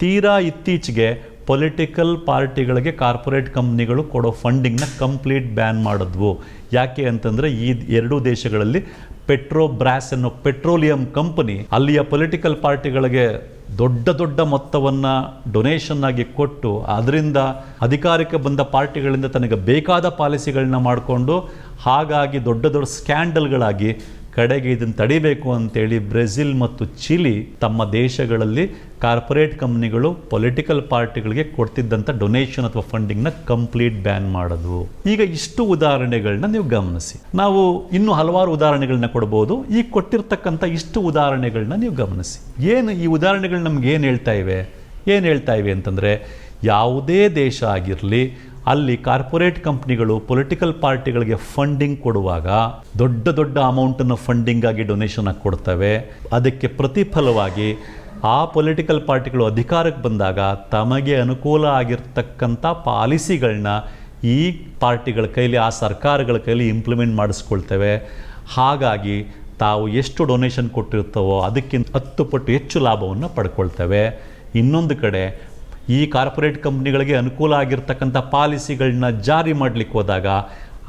ತೀರಾ ಇತ್ತೀಚೆಗೆ ಪೊಲಿಟಿಕಲ್ ಪಾರ್ಟಿಗಳಿಗೆ ಕಾರ್ಪೊರೇಟ್ ಕಂಪ್ನಿಗಳು ಕೊಡೋ ಫಂಡಿಂಗ್ನ ಕಂಪ್ಲೀಟ್ ಬ್ಯಾನ್ ಮಾಡಿದ್ವು. ಯಾಕೆ ಅಂತಂದರೆ, ಈ 2 ದೇಶಗಳಲ್ಲಿ ಪೆಟ್ರೋಬ್ರಾಸ್ ಅನ್ನೋ ಪೆಟ್ರೋಲಿಯಂ ಕಂಪನಿ ಅಲ್ಲಿಯ ಪೊಲಿಟಿಕಲ್ ಪಾರ್ಟಿಗಳಿಗೆ ದೊಡ್ಡ ಮೊತ್ತವನ್ನು ಡೊನೇಷನ್ ಆಗಿ ಕೊಟ್ಟು ಅದರಿಂದ ಅಧಿಕಾರಕ್ಕೆ ಬಂದ ಪಾರ್ಟಿಗಳಿಂದ ತನಗೆ ಬೇಕಾದ ಪಾಲಿಸಿಗಳನ್ನ ಮಾಡಿಕೊಂಡು, ಹಾಗಾಗಿ ದೊಡ್ಡ ಸ್ಕ್ಯಾಂಡಲ್ಗಳಾಗಿ ಕಡೆಗೆ ಇದನ್ನು ತಡಿಬೇಕು ಅಂತೇಳಿ ಬ್ರೆಜಿಲ್ ಮತ್ತು ಚಿಲಿ ತಮ್ಮ ದೇಶಗಳಲ್ಲಿ ಕಾರ್ಪೊರೇಟ್ ಕಂಪ್ನಿಗಳು ಪೊಲಿಟಿಕಲ್ ಪಾರ್ಟಿಗಳಿಗೆ ಕೊಡ್ತಿದ್ದಂಥ ಡೊನೇಷನ್ ಅಥವಾ ಫಂಡಿಂಗ್ನ ಕಂಪ್ಲೀಟ್ ಬ್ಯಾನ್ ಮಾಡೋದು. ಈಗ ಇಷ್ಟು ಉದಾಹರಣೆಗಳನ್ನ ನೀವು ಗಮನಿಸಿ. ನಾವು ಇನ್ನೂ ಹಲವಾರು ಉದಾಹರಣೆಗಳನ್ನ ಕೊಡ್ಬೋದು. ಈ ಕೊಟ್ಟಿರ್ತಕ್ಕಂಥ ಇಷ್ಟು ಉದಾಹರಣೆಗಳನ್ನ ನೀವು ಗಮನಿಸಿ. ಏನು ಈ ಉದಾಹರಣೆಗಳು ನಮ್ಗೆ ಏನು ಹೇಳ್ತಾ ಇವೆ ಅಂತಂದರೆ, ಯಾವುದೇ ದೇಶ ಆಗಿರಲಿ ಅಲ್ಲಿ ಕಾರ್ಪೊರೇಟ್ ಕಂಪ್ನಿಗಳು ಪೊಲಿಟಿಕಲ್ ಪಾರ್ಟಿಗಳಿಗೆ ಫಂಡಿಂಗ್ ಕೊಡುವಾಗ ದೊಡ್ಡ ಅಮೌಂಟನ್ನು ಫಂಡಿಂಗ್ ಆಗಿ ಡೊನೇಷನ್ ಆಗಿ ಕೊಡ್ತವೆ. ಅದಕ್ಕೆ ಪ್ರತಿಫಲವಾಗಿ ಆ ಪೊಲಿಟಿಕಲ್ ಪಾರ್ಟಿಗಳು ಅಧಿಕಾರಕ್ಕೆ ಬಂದಾಗ ತಮಗೆ ಅನುಕೂಲ ಆಗಿರ್ತಕ್ಕಂಥ ಪಾಲಿಸಿಗಳನ್ನ ಈ ಪಾರ್ಟಿಗಳ ಕೈಲಿ, ಆ ಸರ್ಕಾರಗಳ ಕೈಲಿ ಇಂಪ್ಲಿಮೆಂಟ್ ಮಾಡಿಸ್ಕೊಳ್ತವೆ. ಹಾಗಾಗಿ ತಾವು ಎಷ್ಟು ಡೊನೇಷನ್ ಕೊಟ್ಟಿರ್ತವೋ ಅದಕ್ಕಿಂತ 10 ಪಟ್ಟು ಹೆಚ್ಚು ಲಾಭವನ್ನು ಪಡ್ಕೊಳ್ತವೆ. ಇನ್ನೊಂದು ಕಡೆ ಈ ಕಾರ್ಪೊರೇಟ್ ಕಂಪ್ನಿಗಳಿಗೆ ಅನುಕೂಲ ಆಗಿರ್ತಕ್ಕಂಥ ಪಾಲಿಸಿಗಳನ್ನ ಜಾರಿ ಮಾಡಲಿಕ್ಕೆ ಹೋದಾಗ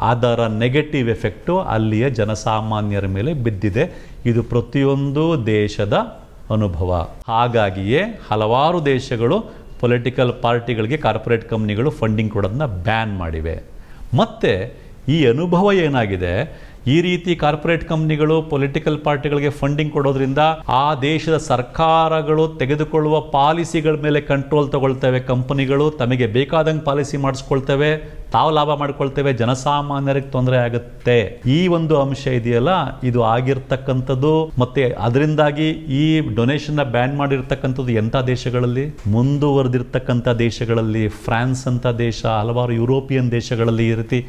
ಅದರ ನೆಗೆಟಿವ್ ಎಫೆಕ್ಟು ಅಲ್ಲಿಯ ಜನಸಾಮಾನ್ಯರ ಮೇಲೆ ಬಿದ್ದಿದೆ. ಇದು ಪ್ರತಿಯೊಂದು ದೇಶದ ಅನುಭವ. ಹಾಗಾಗಿಯೇ ಹಲವಾರು ದೇಶಗಳು ಪೊಲಿಟಿಕಲ್ ಪಾರ್ಟಿಗಳಿಗೆ ಕಾರ್ಪೊರೇಟ್ ಕಂಪ್ನಿಗಳು ಫಂಡಿಂಗ್ ಕೊಡೋದನ್ನ ಬ್ಯಾನ್ ಮಾಡಿವೆ. ಮತ್ತು ಈ ಅನುಭವ ಏನಾಗಿದೆ, ಈ ರೀತಿ ಕಾರ್ಪೊರೇಟ್ ಕಂಪ್ನಿಗಳು ಪೊಲಿಟಿಕಲ್ ಪಾರ್ಟಿಗಳಿಗೆ ಫಂಡಿಂಗ್ ಕೊಡೋದ್ರಿಂದ ಆ ದೇಶದ ಸರ್ಕಾರಗಳು ತೆಗೆದುಕೊಳ್ಳುವ ಪಾಲಿಸಿಗಳ ಮೇಲೆ ಕಂಟ್ರೋಲ್ ತಗೊಳ್ತವೆ. ಕಂಪನಿಗಳು ತಮಗೆ ಬೇಕಾದಂಗೆ ಪಾಲಿಸಿ ಮಾಡಿಸ್ಕೊಳ್ತವೆ, ತಾವು ಲಾಭ ಮಾಡ್ಕೊಳ್ತೇವೆ, ಜನಸಾಮಾನ್ಯರಿಗೆ ತೊಂದರೆ ಆಗುತ್ತೆ. ಈ ಒಂದು ಅಂಶ ಇದೆಯಲ್ಲ, ಇದು ಆಗಿರ್ತಕ್ಕಂಥದ್ದು. ಮತ್ತೆ ಅದರಿಂದಾಗಿ ಈ ಡೊನೇಷನ್ನ ಬ್ಯಾನ್ ಮಾಡಿರ್ತಕ್ಕಂಥದ್ದು ಎಂಥ ದೇಶಗಳಲ್ಲಿ? ಮುಂದುವರೆದಿರ್ತಕ್ಕಂಥ ದೇಶಗಳಲ್ಲಿ, ಫ್ರಾನ್ಸ್ ಅಂತ ದೇಶ, ಹಲವಾರು ಯುರೋಪಿಯನ್ ದೇಶಗಳಲ್ಲಿ ಈ ರೀತಿ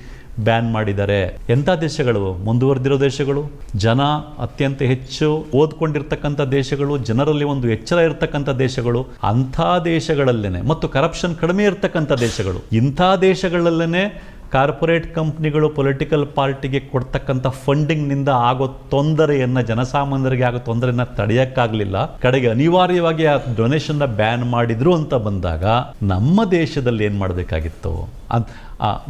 ಬ್ಯಾನ್ ಮಾಡಿದ್ದಾರೆ. ಎಂಥ ದೇಶಗಳು? ಮುಂದುವರೆದಿರೋ ದೇಶಗಳು, ಜನ ಅತ್ಯಂತ ಹೆಚ್ಚು ಓದ್ಕೊಂಡಿರ್ತಕ್ಕಂಥ ದೇಶಗಳು, ಜನರಲ್ಲಿ ಒಂದು ಎಚ್ಚರ ಇರ್ತಕ್ಕಂಥ ದೇಶಗಳು, ಅಂಥ ದೇಶಗಳಲ್ಲೇನೆ, ಮತ್ತು ಕರಪ್ಷನ್ ಕಡಿಮೆ ಇರ್ತಕ್ಕಂಥ ದೇಶಗಳು, ಇಂಥ ದೇಶಗಳಲ್ಲೇನೆ ಹಾಗೆಯೇ ಕಾರ್ಪೊರೇಟ್ ಕಂಪ್ನಿಗಳು ಪೊಲಿಟಿಕಲ್ ಪಾರ್ಟಿಗೆ ಕೊಡ್ತಕ್ಕಂಥ ಫಂಡಿಂಗ್ನಿಂದ ಆಗೋ ತೊಂದರೆಯನ್ನು, ಜನಸಾಮಾನ್ಯರಿಗೆ ಆಗೋ ತೊಂದರೆಯನ್ನು ತಡೆಯೋಕ್ಕಾಗಲಿಲ್ಲ. ಕಡೆಗೆ ಅನಿವಾರ್ಯವಾಗಿ ಆ ಡೊನೇಷನ್ನ ಬ್ಯಾನ್ ಮಾಡಿದ್ರು ಅಂತ ಬಂದಾಗ ನಮ್ಮ ದೇಶದಲ್ಲಿ ಏನು ಮಾಡಬೇಕಾಗಿತ್ತು?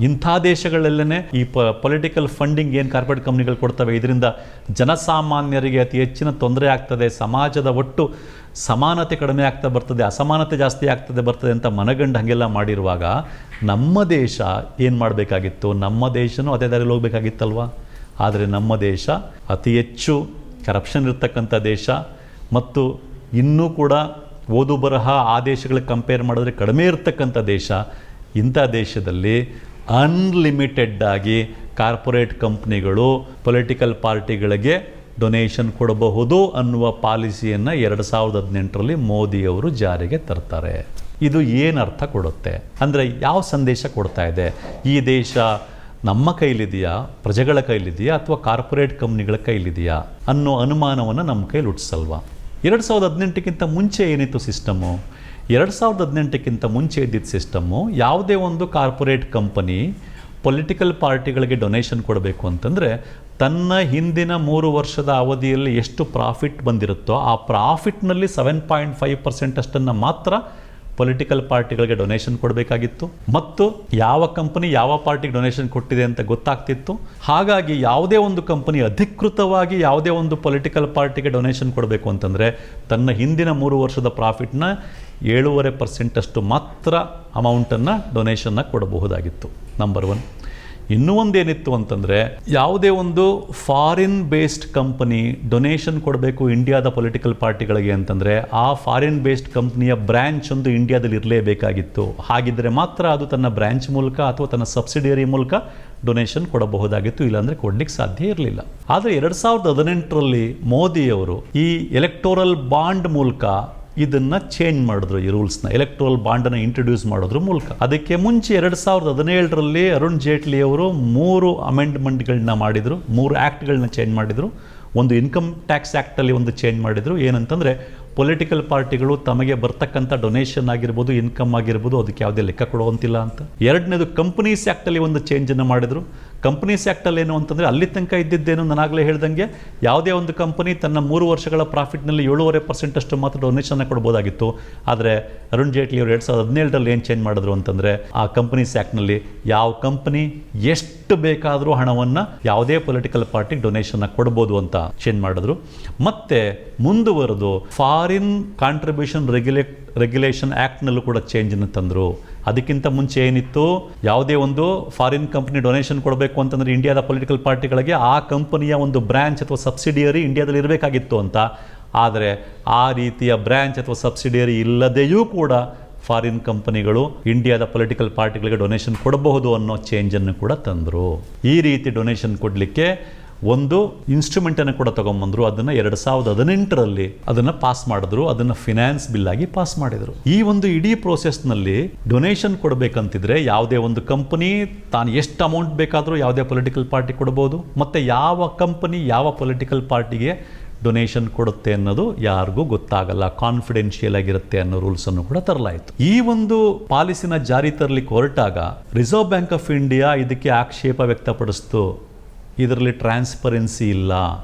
ಇಂಥ ದೇಶಗಳಲ್ಲೇ ಈ ಪೊಲಿಟಿಕಲ್ ಫಂಡಿಂಗ್ ಏನು ಕಾರ್ಪೊರೇಟ್ ಕಂಪ್ನಿಗಳು ಕೊಡ್ತವೆ, ಇದರಿಂದ ಜನಸಾಮಾನ್ಯರಿಗೆ ಅತಿ ಹೆಚ್ಚಿನ ತೊಂದರೆ ಆಗ್ತದೆ, ಸಮಾಜದ ಒಟ್ಟು ಸಮಾನತೆ ಕಡಿಮೆ ಆಗ್ತಾ ಬರ್ತದೆ, ಅಸಮಾನತೆ ಜಾಸ್ತಿ ಬರ್ತದೆ ಅಂತ ಮನಗಂಡು ಹಾಗೆಲ್ಲ ಮಾಡಿರುವಾಗ ನಮ್ಮ ದೇಶ ಏನು ಮಾಡಬೇಕಾಗಿತ್ತು? ನಮ್ಮ ದೇಶನೂ ಅದೇ ದಾರಿಯಲ್ಲಿ ಹೋಗಬೇಕಾಗಿತ್ತಲ್ವ? ಆದರೆ ನಮ್ಮ ದೇಶ ಅತಿ ಹೆಚ್ಚು ಕರಪ್ಷನ್ ಇರ್ತಕ್ಕಂಥ ದೇಶ ಮತ್ತು ಇನ್ನೂ ಕೂಡ ಓದು ಬರಹ ಆ ದೇಶಗಳಿಗೆ ಕಂಪೇರ್ ಮಾಡಿದ್ರೆ ಕಡಿಮೆ ಇರ್ತಕ್ಕಂಥ ದೇಶ. ಇಂಥ ದೇಶದಲ್ಲಿ ಅನ್ಲಿಮಿಟೆಡ್ ಆಗಿ ಕಾರ್ಪೊರೇಟ್ ಕಂಪ್ನಿಗಳು ಪೊಲಿಟಿಕಲ್ ಪಾರ್ಟಿಗಳಿಗೆ ಡೊನೇಷನ್ ಕೊಡಬಹುದು ಅನ್ನುವ ಪಾಲಿಸಿಯನ್ನು 2018ರಲ್ಲಿ ಮೋದಿಯವರು ಜಾರಿಗೆ ತರ್ತಾರೆ. ಇದು ಏನು ಅರ್ಥ ಕೊಡುತ್ತೆ ಅಂದರೆ, ಯಾವ ಸಂದೇಶ ಕೊಡ್ತಾ ಇದೆ? ಈ ದೇಶ ನಮ್ಮ ಕೈಲಿದೆಯಾ, ಪ್ರಜೆಗಳ ಕೈಲಿದೆಯಾ, ಅಥವಾ ಕಾರ್ಪೊರೇಟ್ ಕಂಪ್ನಿಗಳ ಕೈಲಿದೆಯಾ ಅನ್ನೋ ಅನುಮಾನವನ್ನು ನಮ್ಮ ಕೈಲಿ ಹುಟ್ಟಿಸಲ್ವಾ? 2018ಕ್ಕಿಂತ ಮುಂಚೆ ಏನಿತ್ತು ಸಿಸ್ಟಮು? 2018ಕ್ಕಿಂತ ಮುಂಚೆ ಇದ್ದಿದ್ದ ಸಿಸ್ಟಮ್ಮು, ಯಾವುದೇ ಒಂದು ಕಾರ್ಪೊರೇಟ್ ಕಂಪನಿ ಪೊಲಿಟಿಕಲ್ ಪಾರ್ಟಿಗಳಿಗೆ ಡೊನೇಷನ್ ಕೊಡಬೇಕು ಅಂತಂದರೆ ತನ್ನ ಹಿಂದಿನ 3 ವರ್ಷದ ಅವಧಿಯಲ್ಲಿ ಎಷ್ಟು ಪ್ರಾಫಿಟ್ ಬಂದಿರುತ್ತೋ ಆ ಪ್ರಾಫಿಟ್ನಲ್ಲಿ 7.5% ಅಷ್ಟನ್ನು ಮಾತ್ರ ಪೊಲಿಟಿಕಲ್ ಪಾರ್ಟಿಗಳಿಗೆ ಡೊನೇಷನ್ ಕೊಡಬೇಕಾಗಿತ್ತು. ಮತ್ತು ಯಾವ ಕಂಪನಿ ಯಾವ ಪಾರ್ಟಿಗೆ ಡೊನೇಷನ್ ಕೊಟ್ಟಿದೆ ಅಂತ ಗೊತ್ತಾಗ್ತಿತ್ತು. ಹಾಗಾಗಿ ಯಾವುದೇ ಒಂದು ಕಂಪನಿ ಅಧಿಕೃತವಾಗಿ ಯಾವುದೇ ಒಂದು ಪೊಲಿಟಿಕಲ್ ಪಾರ್ಟಿಗೆ ಡೊನೇಷನ್ ಕೊಡಬೇಕು ಅಂತಂದರೆ ತನ್ನ ಹಿಂದಿನ 3 ವರ್ಷದ ಪ್ರಾಫಿಟ್ನ 7.5% ಅಷ್ಟು ಮಾತ್ರ ಅಮೌಂಟನ್ನು ಡೊನೇಷನ್ನ ಕೊಡಬಹುದಾಗಿತ್ತು. ನಂಬರ್ 1. ಇನ್ನೂ ಒಂದೇನಿತ್ತು ಅಂತಂದರೆ, ಯಾವುದೇ ಒಂದು ಫಾರಿನ್ ಬೇಸ್ಡ್ ಕಂಪನಿ ಡೊನೇಷನ್ ಕೊಡಬೇಕು ಇಂಡಿಯಾದ ಪೊಲಿಟಿಕಲ್ ಪಾರ್ಟಿಗಳಿಗೆ ಅಂತಂದರೆ ಆ ಫಾರಿನ್ ಬೇಸ್ಡ್ ಕಂಪ್ನಿಯ ಬ್ರ್ಯಾಂಚ್ ಒಂದು ಇಂಡಿಯಾದಲ್ಲಿ ಇರಲೇಬೇಕಾಗಿತ್ತು. ಹಾಗಿದ್ದರೆ ಮಾತ್ರ ಅದು ತನ್ನ ಬ್ರ್ಯಾಂಚ್ ಮೂಲಕ ಅಥವಾ ತನ್ನ ಸಬ್ಸಿಡಿಯರಿ ಮೂಲಕ ಡೊನೇಷನ್ ಕೊಡಬಹುದಾಗಿತ್ತು, ಇಲ್ಲಾಂದರೆ ಕೊಡಲಿಕ್ಕೆ ಸಾಧ್ಯ ಇರಲಿಲ್ಲ. ಆದರೆ 2018ರಲ್ಲಿ ಮೋದಿಯವರು ಈ ಎಲೆಕ್ಟೋರಲ್ ಬಾಂಡ್ ಮೂಲಕ ಇದನ್ನು ಚೇಂಜ್ ಮಾಡಿದ್ರು. ಈ ರೂಲ್ಸ್ನ ಎಲೆಕ್ಟ್ರಲ್ ಬಾಂಡನ್ನು ಇಂಟ್ರೊಡ್ಯೂಸ್ ಮಾಡೋದ್ರ ಮೂಲಕ. ಅದಕ್ಕೆ ಮುಂಚೆ 2017ರಲ್ಲಿ ಅರುಣ್ ಜೇಟ್ಲಿ ಅವರು 3 ಅಮೆಂಡ್ಮೆಂಟ್ಗಳನ್ನ ಮಾಡಿದರು, 3 ಆ್ಯಕ್ಟ್ಗಳನ್ನ ಚೇಂಜ್ ಮಾಡಿದರು. ಒಂದು ಇನ್ಕಮ್ ಟ್ಯಾಕ್ಸ್ ಆ್ಯಕ್ಟಲ್ಲಿ ಒಂದು ಚೇಂಜ್ ಮಾಡಿದರು. ಏನಂತಂದರೆ ಪೊಲಿಟಿಕಲ್ ಪಾರ್ಟಿಗಳು ತಮಗೆ ಬರ್ತಕ್ಕಂಥ ಡೊನೇಷನ್ ಆಗಿರ್ಬೋದು, ಇನ್ಕಮ್ ಆಗಿರ್ಬೋದು, ಅದಕ್ಕೆ ಯಾವುದೇ ಲೆಕ್ಕ ಕೊಡುವಂತಿಲ್ಲ ಅಂತ. 2ನೇದು ಕಂಪನೀಸ್ ಆ್ಯಕ್ಟಲ್ಲಿ ಒಂದು ಚೇಂಜನ್ನು ಮಾಡಿದರು. ಕಂಪನೀಸ್ ಆ್ಯಕ್ಟಲ್ಲಿ ಏನು ಅಂತಂದರೆ ಅಲ್ಲಿ ತನಕ ಇದ್ದಿದ್ದೇನು ನಾನಾಗಲೇ ಹೇಳ್ದಂಗೆ ಯಾವುದೇ ಒಂದು ಕಂಪನಿ ತನ್ನ 3 ವರ್ಷಗಳ ಪ್ರಾಫಿಟ್ನಲ್ಲಿ 7.5% ಅಷ್ಟು ಮಾತ್ರ ಡೊನೇಷನ್ನ ಕೊಡ್ಬೋದಾಗಿತ್ತು. ಆದರೆ ಅರುಣ್ ಜೇಟ್ಲಿ ಅವರು 2017ರಲ್ಲಿ ಏನು ಚೇಂಜ್ ಮಾಡಿದ್ರು ಅಂತಂದರೆ ಆ ಕಂಪನೀಸ್ ಆ್ಯಕ್ಟ್ನಲ್ಲಿ ಯಾವ ಕಂಪನಿ ಎಷ್ಟು ಬೇಕಾದರೂ ಹಣವನ್ನು ಯಾವುದೇ ಪೊಲಿಟಿಕಲ್ ಪಾರ್ಟಿಗೆ ಡೊನೇಷನ್ನ ಕೊಡ್ಬೋದು ಅಂತ ಚೇಂಜ್ ಮಾಡಿದ್ರು. ಮತ್ತೆ ಮುಂದುವರೆದು ಫಾರಿನ್ ಕಾಂಟ್ರಿಬ್ಯೂಷನ್ ರೆಗ್ಯುಲೇಷನ್ ಆ್ಯಕ್ಟ್ನಲ್ಲೂ ಕೂಡ ಚೇಂಜನ್ನು ತಂದರು. ಅದಕ್ಕಿಂತ ಮುಂಚೆ ಏನಿತ್ತು, ಯಾವುದೇ ಒಂದು ಫಾರಿನ್ ಕಂಪನಿ ಡೊನೇಷನ್ ಕೊಡಬೇಕು ಅಂತಂದರೆ ಇಂಡಿಯಾದ ಪೊಲಿಟಿಕಲ್ ಪಾರ್ಟಿಗಳಿಗೆ ಆ ಕಂಪನಿಯ ಒಂದು ಬ್ರ್ಯಾಂಚ್ ಅಥವಾ ಸಬ್ಸಿಡಿಯರಿ ಇಂಡಿಯಾದಲ್ಲಿ ಇರಬೇಕಾಗಿತ್ತು ಅಂತ. ಆದರೆ ಆ ರೀತಿಯ ಬ್ರ್ಯಾಂಚ್ ಅಥವಾ ಸಬ್ಸಿಡಿಯರಿ ಇಲ್ಲದೆಯೂ ಕೂಡ ಫಾರಿನ್ ಕಂಪನಿಗಳು ಇಂಡಿಯಾದ ಪೊಲಿಟಿಕಲ್ ಪಾರ್ಟಿಗಳಿಗೆ ಡೊನೇಷನ್ ಕೊಡಬಹುದು ಅನ್ನೋ ಚೇಂಜನ್ನು ಕೂಡ ತಂದರು. ಈ ರೀತಿ ಡೊನೇಷನ್ ಕೊಡಲಿಕ್ಕೆ ಒಂದು ಇನ್ಸ್ಟ್ರೂಮೆಂಟನ್ನು ಕೂಡ ತೊಗೊಂಬಂದರು. ಅದನ್ನು 2018ರಲ್ಲಿ ಅದನ್ನು ಪಾಸ್ ಮಾಡಿದ್ರು. ಅದನ್ನು ಫಿನಾನ್ಸ್ ಬಿಲ್ ಆಗಿ ಪಾಸ್ ಮಾಡಿದರು. ಈ ಒಂದು ಇಡೀ ಪ್ರೋಸೆಸ್ನಲ್ಲಿ ಡೊನೇಷನ್ ಕೊಡಬೇಕಂತಿದ್ರೆ ಯಾವುದೇ ಒಂದು ಕಂಪನಿ ತಾನು ಎಷ್ಟು ಅಮೌಂಟ್ ಬೇಕಾದರೂ ಯಾವುದೇ ಪೊಲಿಟಿಕಲ್ ಪಾರ್ಟಿ ಕೊಡ್ಬೋದು. ಮತ್ತು ಯಾವ ಕಂಪನಿ ಯಾವ ಪೊಲಿಟಿಕಲ್ ಪಾರ್ಟಿಗೆ ಡೊನೇಷನ್ ಕೊಡುತ್ತೆ ಅನ್ನೋದು ಯಾರಿಗೂ ಗೊತ್ತಾಗಲ್ಲ, ಕಾನ್ಫಿಡೆನ್ಷಿಯಲ್ ಆಗಿರುತ್ತೆ ಅನ್ನೋ ರೂಲ್ಸನ್ನು ಕೂಡ ತರಲಾಯಿತು. ಈ ಒಂದು ಪಾಲಿಸಿನ ಜಾರಿ ತರಲಿಕ್ಕೆ ಹೊರಟಾಗ ರಿಸರ್ವ್ ಬ್ಯಾಂಕ್ ಆಫ್ ಇಂಡಿಯಾ ಇದಕ್ಕೆ ಆಕ್ಷೇಪ ವ್ಯಕ್ತಪಡಿಸ್ತು. ಇದರಲ್ಲಿ ಟ್ರಾನ್ಸ್ಪರೆನ್ಸಿ ಇಲ್ಲ,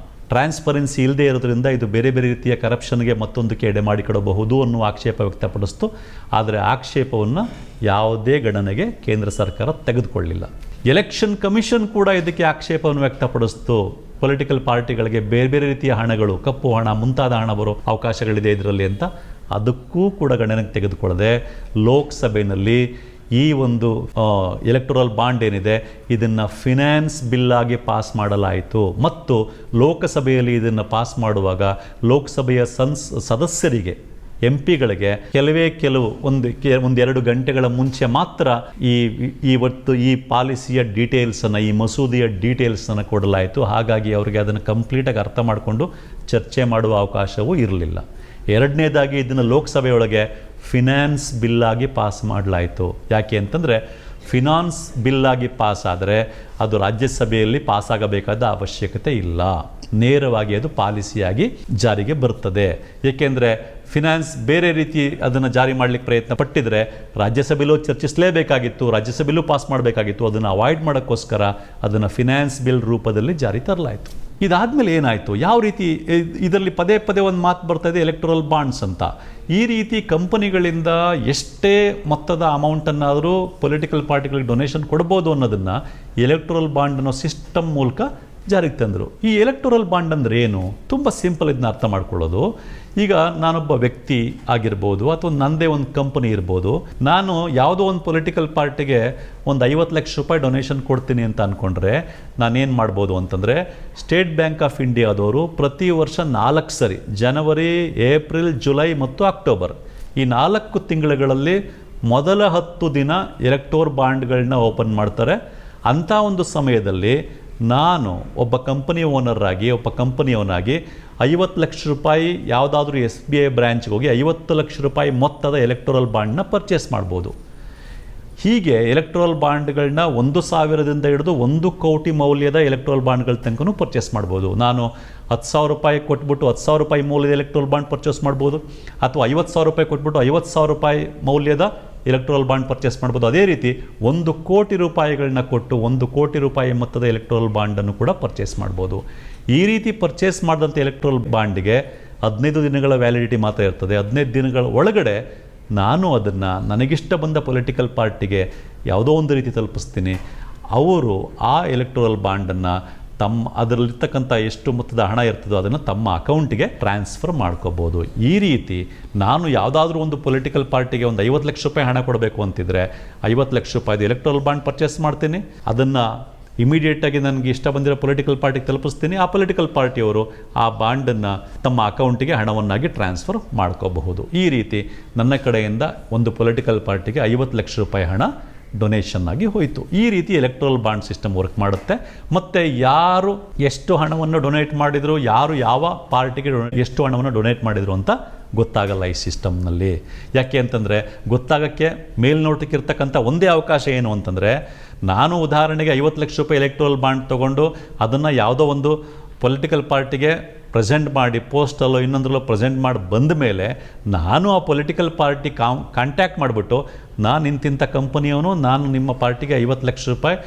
ಟ್ರಾನ್ಸ್ಪರೆನ್ಸಿ ಇಲ್ಲದೆ ಇರೋದ್ರಿಂದ ಇದು ಬೇರೆ ಬೇರೆ ರೀತಿಯ ಕರಪ್ಷನ್ಗೆ ಮತ್ತೊಂದಕ್ಕೆ ಎಡೆ ಮಾಡಿಕೊಡಬಹುದು ಅನ್ನುವ ಆಕ್ಷೇಪ ವ್ಯಕ್ತಪಡಿಸ್ತು. ಆದರೆ ಆಕ್ಷೇಪವನ್ನು ಯಾವುದೇ ಗಣನೆಗೆ ಕೇಂದ್ರ ಸರ್ಕಾರ ತೆಗೆದುಕೊಳ್ಳಿಲ್ಲ. ಎಲೆಕ್ಷನ್ ಕಮಿಷನ್ ಕೂಡ ಇದಕ್ಕೆ ಆಕ್ಷೇಪವನ್ನು ವ್ಯಕ್ತಪಡಿಸ್ತು. ಪೊಲಿಟಿಕಲ್ ಪಾರ್ಟಿಗಳಿಗೆ ಬೇರೆ ಬೇರೆ ರೀತಿಯ ಹಣಗಳು, ಕಪ್ಪು ಹಣ ಮುಂತಾದ ಹಣ ಬರೋ ಅವಕಾಶಗಳಿದೆ ಇದರಲ್ಲಿ ಅಂತ. ಅದಕ್ಕೂ ಕೂಡ ಗಣನೆಗೆ ತೆಗೆದುಕೊಳ್ಳದೆ ಲೋಕಸಭೆಯಲ್ಲಿ ಈ ಒಂದು ಎಲೆಕ್ಟೋರಲ್ ಬಾಂಡ್ ಏನಿದೆ ಇದನ್ನು ಫಿನಾನ್ಸ್ ಬಿಲ್ ಆಗಿ ಪಾಸ್ ಮಾಡಲಾಯಿತು. ಮತ್ತು ಲೋಕಸಭೆಯಲ್ಲಿ ಇದನ್ನು ಪಾಸ್ ಮಾಡುವಾಗ ಲೋಕಸಭೆಯ ಸದಸ್ಯರಿಗೆ MP ಗಳಿಗೆ ಕೆಲವು 1-2 ಗಂಟೆಗಳ ಮುಂಚೆ ಮಾತ್ರ ಈ ಪಾಲಿಸಿಯ ಡೀಟೇಲ್ಸನ್ನು, ಈ ಮಸೂದೆಯ ಡೀಟೇಲ್ಸನ್ನು ಕೊಡಲಾಯಿತು. ಹಾಗಾಗಿ ಅವರಿಗೆ ಅದನ್ನು ಕಂಪ್ಲೀಟಾಗಿ ಅರ್ಥ ಮಾಡಿಕೊಂಡು ಚರ್ಚೆ ಮಾಡುವ ಅವಕಾಶವೂ ಇರಲಿಲ್ಲ. 2ನೇದಾಗಿ ಇದನ್ನು ಲೋಕಸಭೆಯೊಳಗೆ ಫಿನಾನ್ಸ್ ಬಿಲ್ ಆಗಿ ಪಾಸ್ ಮಾಡಲಾಯಿತು. ಯಾಕೆ ಅಂತಂದರೆ ಫಿನಾನ್ಸ್ ಬಿಲ್ ಆಗಿ ಪಾಸ್ ಆದರೆ ಅದು ರಾಜ್ಯಸಭೆಯಲ್ಲಿ ಪಾಸ್ ಆಗಬೇಕಾದ ಅವಶ್ಯಕತೆ ಇಲ್ಲ, ನೇರವಾಗಿ ಅದು ಪಾಲಿಸಿಯಾಗಿ ಜಾರಿಗೆ ಬರ್ತದೆ. ಏಕೆಂದರೆ ಫಿನಾನ್ಸ್ ಬೇರೆ ರೀತಿ ಅದನ್ನು ಜಾರಿ ಮಾಡಲಿಕ್ಕೆ ಪ್ರಯತ್ನ ಪಟ್ಟಿದ್ರೆ ರಾಜ್ಯಸಭೆಯಲ್ಲೂ ಚರ್ಚಿಸಲೇಬೇಕಾಗಿತ್ತು, ರಾಜ್ಯಸಭೆಯಲ್ಲೂ ಪಾಸ್ ಮಾಡಬೇಕಾಗಿತ್ತು. ಅದನ್ನು ಅವಾಯ್ಡ್ ಮಾಡೋಕ್ಕೋಸ್ಕರ ಅದನ್ನು ಫಿನಾನ್ಸ್ ಬಿಲ್ ರೂಪದಲ್ಲಿ ಜಾರಿ ತರಲಾಯಿತು. ಇದಾದಮೇಲೆ ಏನಾಯಿತು, ಯಾವ ರೀತಿ ಇದರಲ್ಲಿ ಪದೇ ಪದೇ ಒಂದು ಮಾತು ಬರ್ತಾ ಇದೆ ಎಲೆಕ್ಟ್ರಲ್ ಬಾಂಡ್ಸ್ ಅಂತ. ಈ ರೀತಿ ಕಂಪನಿಗಳಿಂದ ಎಷ್ಟೇ ಮೊತ್ತದ ಅಮೌಂಟನ್ನಾದರೂ ಪೊಲಿಟಿಕಲ್ ಪಾರ್ಟಿಗಳಿಗೆ ಡೊನೇಷನ್ ಕೊಡ್ಬೋದು ಅನ್ನೋದನ್ನು ಎಲೆಕ್ಟ್ರಲ್ ಬಾಂಡ್ ಅನ್ನೋ ಸಿಸ್ಟಮ್ ಮೂಲಕ ಜಾರಿಗೆ ತಂದರು. ಈ ಎಲೆಕ್ಟೋರಲ್ ಬಾಂಡ್ ಅಂದರೆ ಏನು? ತುಂಬ ಸಿಂಪಲ್ ಇದನ್ನ ಅರ್ಥ ಮಾಡ್ಕೊಳ್ಳೋದು. ಈಗ ನಾನೊಬ್ಬ ವ್ಯಕ್ತಿ ಆಗಿರ್ಬೋದು ಅಥವಾ ನನ್ನದೇ ಒಂದು ಕಂಪನಿ ಇರ್ಬೋದು, ನಾನು ಯಾವುದೋ ಒಂದು ಪೊಲಿಟಿಕಲ್ ಪಾರ್ಟಿಗೆ ಒಂದು 50 ಲಕ್ಷ ರೂಪಾಯಿ ಡೊನೇಷನ್ ಕೊಡ್ತೀನಿ ಅಂತ ಅಂದ್ಕೊಂಡ್ರೆ ನಾನೇನು ಮಾಡ್ಬೋದು ಅಂತಂದರೆ, ಸ್ಟೇಟ್ ಬ್ಯಾಂಕ್ ಆಫ್ ಇಂಡಿಯಾದವರು ಪ್ರತಿ ವರ್ಷ 4 ಸರಿ ಜನವರಿ, ಏಪ್ರಿಲ್, ಜುಲೈ ಮತ್ತು ಅಕ್ಟೋಬರ್ ಈ 4 ತಿಂಗಳುಗಳಲ್ಲಿ ಮೊದಲ 10 ದಿನ ಎಲೆಕ್ಟೋರ್ ಬಾಂಡ್ಗಳನ್ನ ಓಪನ್ ಮಾಡ್ತಾರೆ. ಅಂಥ ಒಂದು ಸಮಯದಲ್ಲಿ ನಾನು ಒಬ್ಬ ಕಂಪನಿ ಓನರಾಗಿ, ಒಬ್ಬ ಕಂಪನಿಯವನಾಗಿ 50 ಲಕ್ಷ ರೂಪಾಯಿ ಯಾವುದಾದ್ರೂ SBI ಬ್ರ್ಯಾಂಚ್ಗೆ ಹೋಗಿ 50 ಲಕ್ಷ ರೂಪಾಯಿ ಮೊತ್ತದ ಎಲೆಕ್ಟೋರಲ್ ಬಾಂಡ್ನ ಪರ್ಚೇಸ್ ಮಾಡ್ಬೋದು. ಹೀಗೆ ಎಲೆಕ್ಟ್ರಲ್ ಬಾಂಡ್ಗಳನ್ನ 1,000ದಿಂದ ಹಿಡಿದು 1 ಕೋಟಿ ಮೌಲ್ಯದ ಎಲೆಕ್ಟ್ರಲ್ ಬಾಂಡ್ಗಳ ತನಕನೂ ಪರ್ಚೇಸ್ ಮಾಡ್ಬೋದು. ನಾನು 10,000 ರೂಪಾಯಿ ಕೊಟ್ಬಿಟ್ಟು 10,000 ರೂಪಾಯಿ ಮೌಲ್ಯದ ಎಲೆಕ್ಟ್ರಲ್ ಬಾಂಡ್ ಪರ್ಚೇಸ್ ಮಾಡ್ಬೋದು, ಅಥವಾ 50,000 ರೂಪಾಯಿ ಕೊಟ್ಬಿಟ್ಟು 50,000 ರೂಪಾಯಿ ಮೌಲ್ಯದ ಎಲೆಕ್ಟ್ರಲ್ ಬಾಂಡ್ ಪರ್ಚೇಸ್ ಮಾಡ್ಬೋದು. ಅದೇ ರೀತಿ 1 ಕೋಟಿ ರೂಪಾಯಿಗಳನ್ನ ಕೊಟ್ಟು 1 ಕೋಟಿ ರೂಪಾಯಿ ಮೊತ್ತದ ಎಲೆಕ್ಟ್ರಲ್ ಬಾಂಡನ್ನು ಕೂಡ ಪರ್ಚೇಸ್ ಮಾಡ್ಬೋದು. ಈ ರೀತಿ ಪರ್ಚೇಸ್ ಮಾಡಿದಂಥ ಎಲೆಕ್ಟ್ರಲ್ ಬಾಂಡ್ಗೆ 15 ದಿನಗಳ ವ್ಯಾಲಿಡಿಟಿ ಮಾತ್ರ ಇರ್ತದೆ. 15 ದಿನಗಳ ಒಳಗಡೆ ನಾನು ಅದನ್ನು ನನಗಿಷ್ಟ ಬಂದ ಪೊಲಿಟಿಕಲ್ ಪಾರ್ಟಿಗೆ ಯಾವುದೋ ಒಂದು ರೀತಿ ತಲುಪಿಸ್ತೀನಿ. ಅವರು ಆ ಎಲೆಕ್ಟ್ರಲ್ ಬಾಂಡನ್ನು ಅದರಲ್ಲಿರ್ತಕ್ಕಂಥ ಎಷ್ಟು ಮೊತ್ತದ ಹಣ ಇರ್ತದೋ ಅದನ್ನು ತಮ್ಮ ಅಕೌಂಟಿಗೆ ಟ್ರಾನ್ಸ್ಫರ್ ಮಾಡ್ಕೋಬೋದು. ಈ ರೀತಿ ನಾನು ಯಾವುದಾದ್ರೂ ಒಂದು ಪೊಲಿಟಿಕಲ್ ಪಾರ್ಟಿಗೆ ಒಂದು 50 ಲಕ್ಷ ರೂಪಾಯಿ ಹಣ ಕೊಡಬೇಕು ಅಂತಿದ್ರೆ 50 ಲಕ್ಷ ರೂಪಾಯಿದು ಎಲೆಕ್ಟ್ರಲ್ ಬಾಂಡ್ ಪರ್ಚೇಸ್ ಮಾಡ್ತೀನಿ. ಅದನ್ನು ಇಮಿಡಿಯೇಟಾಗಿ ನನಗೆ ಇಷ್ಟ ಬಂದಿರೋ ಪೊಲಿಟಿಕಲ್ ಪಾರ್ಟಿಗೆ ತಲುಪಿಸ್ತೀನಿ. ಆ ಪೊಲಿಟಿಕಲ್ ಪಾರ್ಟಿಯವರು ಆ ಬಾಂಡನ್ನು ತಮ್ಮ ಅಕೌಂಟಿಗೆ ಹಣವನ್ನಾಗಿ ಟ್ರಾನ್ಸ್ಫರ್ ಮಾಡ್ಕೋಬಹುದು. ಈ ರೀತಿ ನನ್ನ ಕಡೆಯಿಂದ ಒಂದು ಪೊಲಿಟಿಕಲ್ ಪಾರ್ಟಿಗೆ 50 ಲಕ್ಷ ರೂಪಾಯಿ ಹಣ ಡೊನೇಷನ್ ಆಗಿ ಹೋಯಿತು. ಈ ರೀತಿ ಎಲೆಕ್ಟ್ರಲ್ ಬಾಂಡ್ ಸಿಸ್ಟಮ್ ವರ್ಕ್ ಮಾಡುತ್ತೆ. ಮತ್ತು ಯಾರು ಎಷ್ಟು ಹಣವನ್ನು ಡೊನೇಟ್ ಮಾಡಿದರು, ಯಾರು ಯಾವ ಪಾರ್ಟಿಗೆ ಎಷ್ಟು ಹಣವನ್ನು ಡೊನೇಟ್ ಮಾಡಿದರು ಅಂತ ಗೊತ್ತಾಗಲ್ಲ ಈ ಸಿಸ್ಟಮ್ನಲ್ಲಿ. ಯಾಕೆ ಅಂತಂದರೆ, ಗೊತ್ತಾಗೋಕ್ಕೆ ಮೇಲ್ನೋಟಕ್ಕೆ ಇರ್ತಕ್ಕಂಥ ಒಂದೇ ಅವಕಾಶ ಏನು ಅಂತಂದರೆ, ನಾನು ಉದಾಹರಣೆಗೆ 50 ಲಕ್ಷ ರೂಪಾಯಿ ಎಲೆಕ್ಟ್ರಲ್ ಬಾಂಡ್ ತೊಗೊಂಡು ಅದನ್ನು ಯಾವುದೋ ಒಂದು ಪೊಲಿಟಿಕಲ್ ಪಾರ್ಟಿಗೆ ಪ್ರೆಸೆಂಟ್ ಮಾಡಿ, ಪೋಸ್ಟಲ್ಲೋ ಇನ್ನೊಂದರಲ್ಲೋ ಪ್ರೆಸೆಂಟ್ ಮಾಡಿ ಬಂದ ಮೇಲೆ ನಾನು ಆ ಪೊಲಿಟಿಕಲ್ ಪಾರ್ಟಿ ಕಾಂಟ್ಯಾಕ್ಟ್ ಮಾಡಿಬಿಟ್ಟು, ನಾನು ಇಂತಿಂಥ ಕಂಪನಿಯವನು, ನಾನು ನಿಮ್ಮ ಪಾರ್ಟಿಗೆ 50 ಲಕ್ಷ ರೂಪಾಯಿ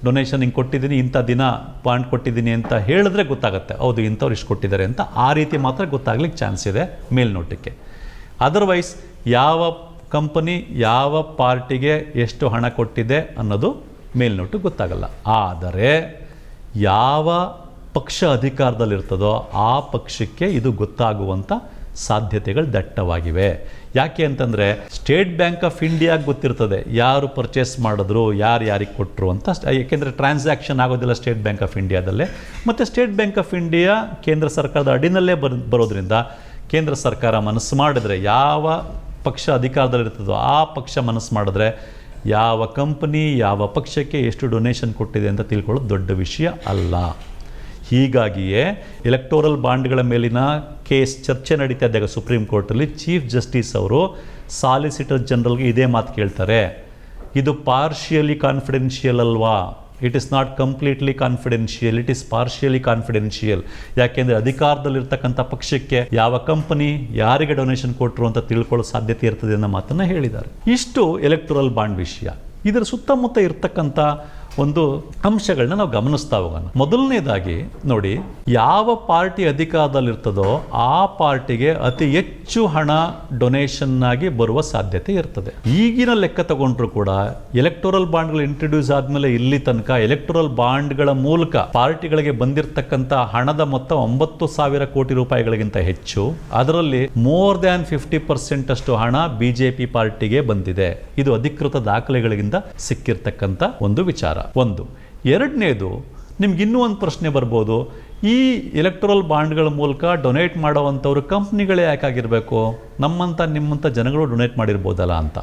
ಡೊನೇಷನ್ ಹಿಂಗೆ ಕೊಟ್ಟಿದ್ದೀನಿ, ಇಂಥ ದಿನ ಬಾಂಡ್ ಕೊಟ್ಟಿದ್ದೀನಿ ಅಂತ ಹೇಳಿದ್ರೆ ಗೊತ್ತಾಗುತ್ತೆ, ಹೌದು ಇಂಥವ್ರು ಇಷ್ಟು ಕೊಟ್ಟಿದ್ದಾರೆ ಅಂತ. ಆ ರೀತಿ ಮಾತ್ರ ಗೊತ್ತಾಗ್ಲಿಕ್ಕೆ ಚಾನ್ಸ್ ಇದೆ ಮೇಲ್ನೋಟಕ್ಕೆ. ಅದರ್ವೈಸ್ ಯಾವ ಕಂಪನಿ ಯಾವ ಪಾರ್ಟಿಗೆ ಎಷ್ಟು ಹಣ ಕೊಟ್ಟಿದೆ ಅನ್ನೋದು ಮೇಲ್ನೋಟಕ್ಕೆ ಗೊತ್ತಾಗಲ್ಲ. ಆದರೆ ಯಾವ ಪಕ್ಷ ಅಧಿಕಾರದಲ್ಲಿರ್ತದೋ ಆ ಪಕ್ಷಕ್ಕೆ ಇದು ಗೊತ್ತಾಗುವಂಥ ಸಾಧ್ಯತೆಗಳು ದಟ್ಟವಾಗಿವೆ. ಯಾಕೆ ಅಂತಂದರೆ, ಸ್ಟೇಟ್ ಬ್ಯಾಂಕ್ ಆಫ್ ಇಂಡಿಯಾಗೆ ಗೊತ್ತಿರ್ತದೆ ಯಾರು ಪರ್ಚೇಸ್ ಮಾಡಿದ್ರು, ಯಾರಿಗೆ ಕೊಟ್ಟರು ಅಂತ. ಏಕೆಂದರೆ ಟ್ರಾನ್ಸಾಕ್ಷನ್ ಆಗೋದಿಲ್ಲ ಸ್ಟೇಟ್ ಬ್ಯಾಂಕ್ ಆಫ್ ಇಂಡಿಯಾದಲ್ಲೇ. ಮತ್ತು ಸ್ಟೇಟ್ ಬ್ಯಾಂಕ್ ಆಫ್ ಇಂಡಿಯಾ ಕೇಂದ್ರ ಸರ್ಕಾರದ ಅಡಿನಲ್ಲೇ ಬರೋದ್ರಿಂದ ಕೇಂದ್ರ ಸರ್ಕಾರ ಮನಸ್ಸು ಮಾಡಿದ್ರೆ, ಯಾವ ಪಕ್ಷ ಅಧಿಕಾರದಲ್ಲಿರ್ತದೋ ಆ ಪಕ್ಷ ಮನಸ್ಸು ಮಾಡಿದ್ರೆ ಯಾವ ಕಂಪನಿ ಯಾವ ಪಕ್ಷಕ್ಕೆ ಎಷ್ಟು ಡೊನೇಷನ್ ಕೊಟ್ಟಿದೆ ಅಂತ ತಿಳ್ಕೊಳ್ಳೋದು ದೊಡ್ಡ ವಿಷಯ ಅಲ್ಲ. ಹೀಗಾಗಿಯೇ ಎಲೆಕ್ಟೋರಲ್ ಬಾಂಡ್ಗಳ ಮೇಲಿನ ಕೇಸ್ ಚರ್ಚೆ ನಡೀತಾ ಇದ್ದಾಗ ಸುಪ್ರೀಂ ಕೋರ್ಟಲ್ಲಿ ಚೀಫ್ ಜಸ್ಟಿಸ್ ಅವರು ಸಾಲಿಸಿಟರ್ ಜನರಲ್ಗೆ ಇದೇ ಮಾತು ಕೇಳ್ತಾರೆ, ಇದು ಪಾರ್ಷಿಯಲಿ ಕಾನ್ಫಿಡೆನ್ಷಿಯಲ್ ಅಲ್ವಾ? It is not completely confidential, it is partially confidential. ಯಾಕೆಂದರೆ ಅಧಿಕಾರದಲ್ಲಿರ್ತಕ್ಕಂಥ ಪಕ್ಷಕ್ಕೆ ಯಾವ ಕಂಪನಿ ಯಾರಿಗೆ ಡೊನೇಷನ್ ಕೊಟ್ಟರು ಅಂತ ತಿಳ್ಕೊಳ್ಳೋ ಸಾಧ್ಯತೆ ಇರ್ತದೆ ಅನ್ನೋ ಮಾತನ್ನು ಹೇಳಿದ್ದಾರೆ. ಇಷ್ಟು ಎಲೆಕ್ಟೋರಲ್ ಬಾಂಡ್ ವಿಷಯ. ಇದರ ಸುತ್ತಮುತ್ತ ಇರ್ತಕ್ಕಂಥ ಒಂದು ಅಂಶಗಳನ್ನ ನಾವು ಗಮನಿಸ್ತಾ ಹೋಗೋಣ. ಮೊದಲನೇದಾಗಿ ನೋಡಿ, ಯಾವ ಪಾರ್ಟಿ ಅಧಿಕಾರದಲ್ಲಿರ್ತದೋ ಆ ಪಾರ್ಟಿಗೆ ಅತಿ ಹೆಚ್ಚು ಹಣ ಡೊನೇಷನ್ ಆಗಿ ಬರುವ ಸಾಧ್ಯತೆ ಇರ್ತದೆ. ಈಗಿನ ಲೆಕ್ಕ ತಗೊಂಡ್ರು ಕೂಡ ಎಲೆಕ್ಟೋರಲ್ ಬಾಂಡ್ಗಳು ಇಂಟ್ರೊಡ್ಯೂಸ್ ಆದ್ಮೇಲೆ ಇಲ್ಲಿ ತನಕ ಎಲೆಕ್ಟೋರಲ್ ಬಾಂಡ್ಗಳ ಮೂಲಕ ಪಾರ್ಟಿಗಳಿಗೆ ಬಂದಿರತಕ್ಕಂಥ ಹಣದ ಮೊತ್ತ 9,000 ಕೋಟಿ ರೂಪಾಯಿಗಳಿಗಿಂತ ಹೆಚ್ಚು. ಅದರಲ್ಲಿ ಮೋರ್ ದ್ಯಾನ್ 50% ಅಷ್ಟು ಹಣ ಬಿಜೆಪಿ ಪಾರ್ಟಿಗೆ ಬಂದಿದೆ. ಇದು ಅಧಿಕೃತ ದಾಖಲೆಗಳಿಂದ ಸಿಕ್ಕಿರ್ತಕ್ಕಂಥ ಒಂದು ವಿಚಾರ. ಒಂದು. ಎರಡನೇದು, ನಿಮ್ಗೆ ಇನ್ನೂ ಒಂದು ಪ್ರಶ್ನೆ ಬರ್ಬೋದು, ಈ ಎಲೆಕ್ಟ್ರಲ್ ಬಾಂಡ್ಗಳ ಮೂಲಕ ಡೊನೇಟ್ ಮಾಡೋವಂಥವ್ರು ಕಂಪ್ನಿಗಳೇ ಯಾಕಾಗಿರಬೇಕು? ನಿಮ್ಮಂಥ ಜನಗಳು ಡೊನೇಟ್ ಮಾಡಿರ್ಬೋದಲ್ಲ ಅಂತ.